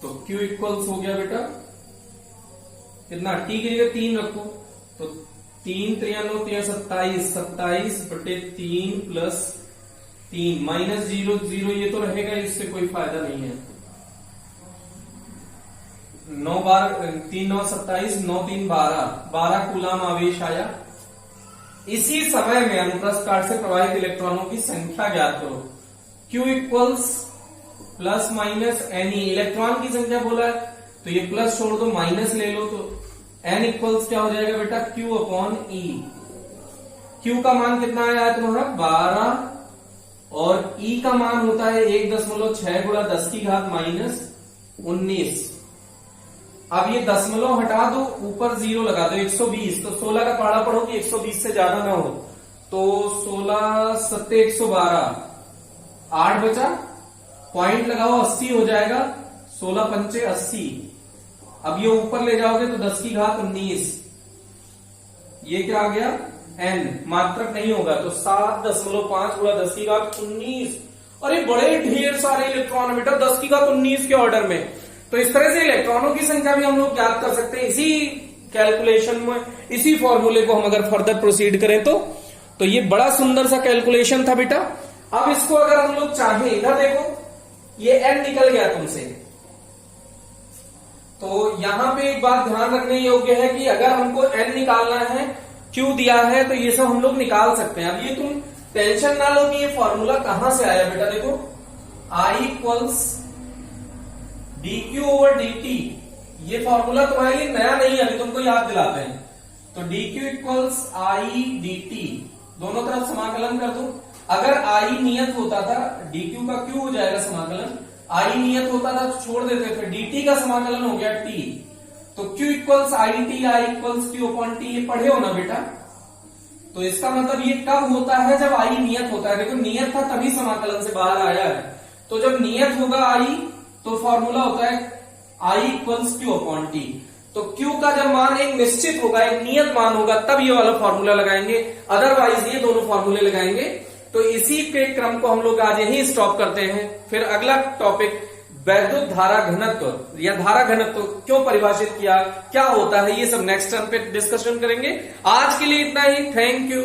तो q इक्वल्स हो गया बेटा कितना? t की जगह 3 रखो, तो 3 × 3 = 9, 27, 27/3 प्लस 3 माइनस 0 0, ये तो रहेगा, इससे कोई फायदा नहीं है। 9 बार 3 9 27, 9 3 12, 12 कूलम आवेश आया। इसी समय में अनुप्रस्थ काट से प्रवाहित इलेक्ट्रॉनों की संख्या ज्ञात करो। q इक्वल्स ± ne, इलेक्ट्रॉन की संख्या बोला है तो ये प्लस छोड़ दो, माइनस ले लो, तो n इक्वल्स क्या हो जाएगा बेटा? q/e। q का मान कितना आया है तुम्हारा? 12, और e का मान होता है 1.6 × 10⁻⁻19। अब ये दशमलव हटा दो, ऊपर 0 लगा दो, 120। तो 16 का पहाड़ा पढ़ो कि 120 से ज्यादा ना हो, तो 16 7 112, 8 बचा, पॉइंट लगाओ, 80 हो जाएगा। 16 पंचे 80। अब ये ऊपर ले जाओगे तो 10⁻19, ये क्या आ गया? n, मात्रक नहीं होगा तो 7.5 × 10⁻19। अरे बड़े ढेर सारे इलेक्ट्रॉन है बेटा 10⁻19 के ऑर्डर में। तो इस तरह से इलेक्ट्रॉनों की संख्या भी हम लोग ज्ञात कर सकते हैं। इसी कैलकुलेशन में इसी फॉर्मूले को हम अगर फर्दर प्रोसीड करें तो ये बड़ा सुंदर सा कैलकुलेशन था बेटा। अब इसको अगर हम लोग चाहें, इधर देखो ये n निकल गया तुमसे, तो यहां पे एक बात ध्यान रखने योग्य है कि अगर हमको n निकालना है, q दिया है, तो ये सब हम लोग निकाल सकते हैं। अब ये तुम टेंशन ना लो कि ये फॉर्मूला कहां से आया बेटा। देखो I इक्वल्स dq/dt, ये फॉर्मूला तुम्हारे लिए नया नहीं है, अभी तुमको याद दिलाते हैं। तो dq इक्वल्स I dt, दोनों तरफ समाकलन कर दो। अगर I नियत होता था, dq का q हो जाएगा समाकलन, I नियत होता था तो छोड़ देते, फिर dt का समाकलन हो गया t, तो q equals I dt, I equals q upon t, ये पढ़े हो ना बेटा। तो इसका मतलब ये कब होता है, जब I नियत होता है। देखो नियत था तभी समाकलन से बाहर आया है, तो जब नियत होगा I तो फॉर्मूला होता है I equals q upon t। तो q का जब मान एक निश्चित होगा, एक नियत मान होगा, तब ये वाला फॉर्मूला लगाएंगे, अदरवाइज ये दोनों फॉर्मूले लगाएंगे। तो इसी के क्रम को हम लोग आज यही स्टॉप करते हैं। फिर अगला टॉपिक वैद्युत धारा घनत्व या धारा घनत्व क्यों परिभाषित किया, क्या होता है, ये सब नेक्स्ट टर्म पे डिस्कशन करेंगे। आज के लिए इतना ही। Thank you.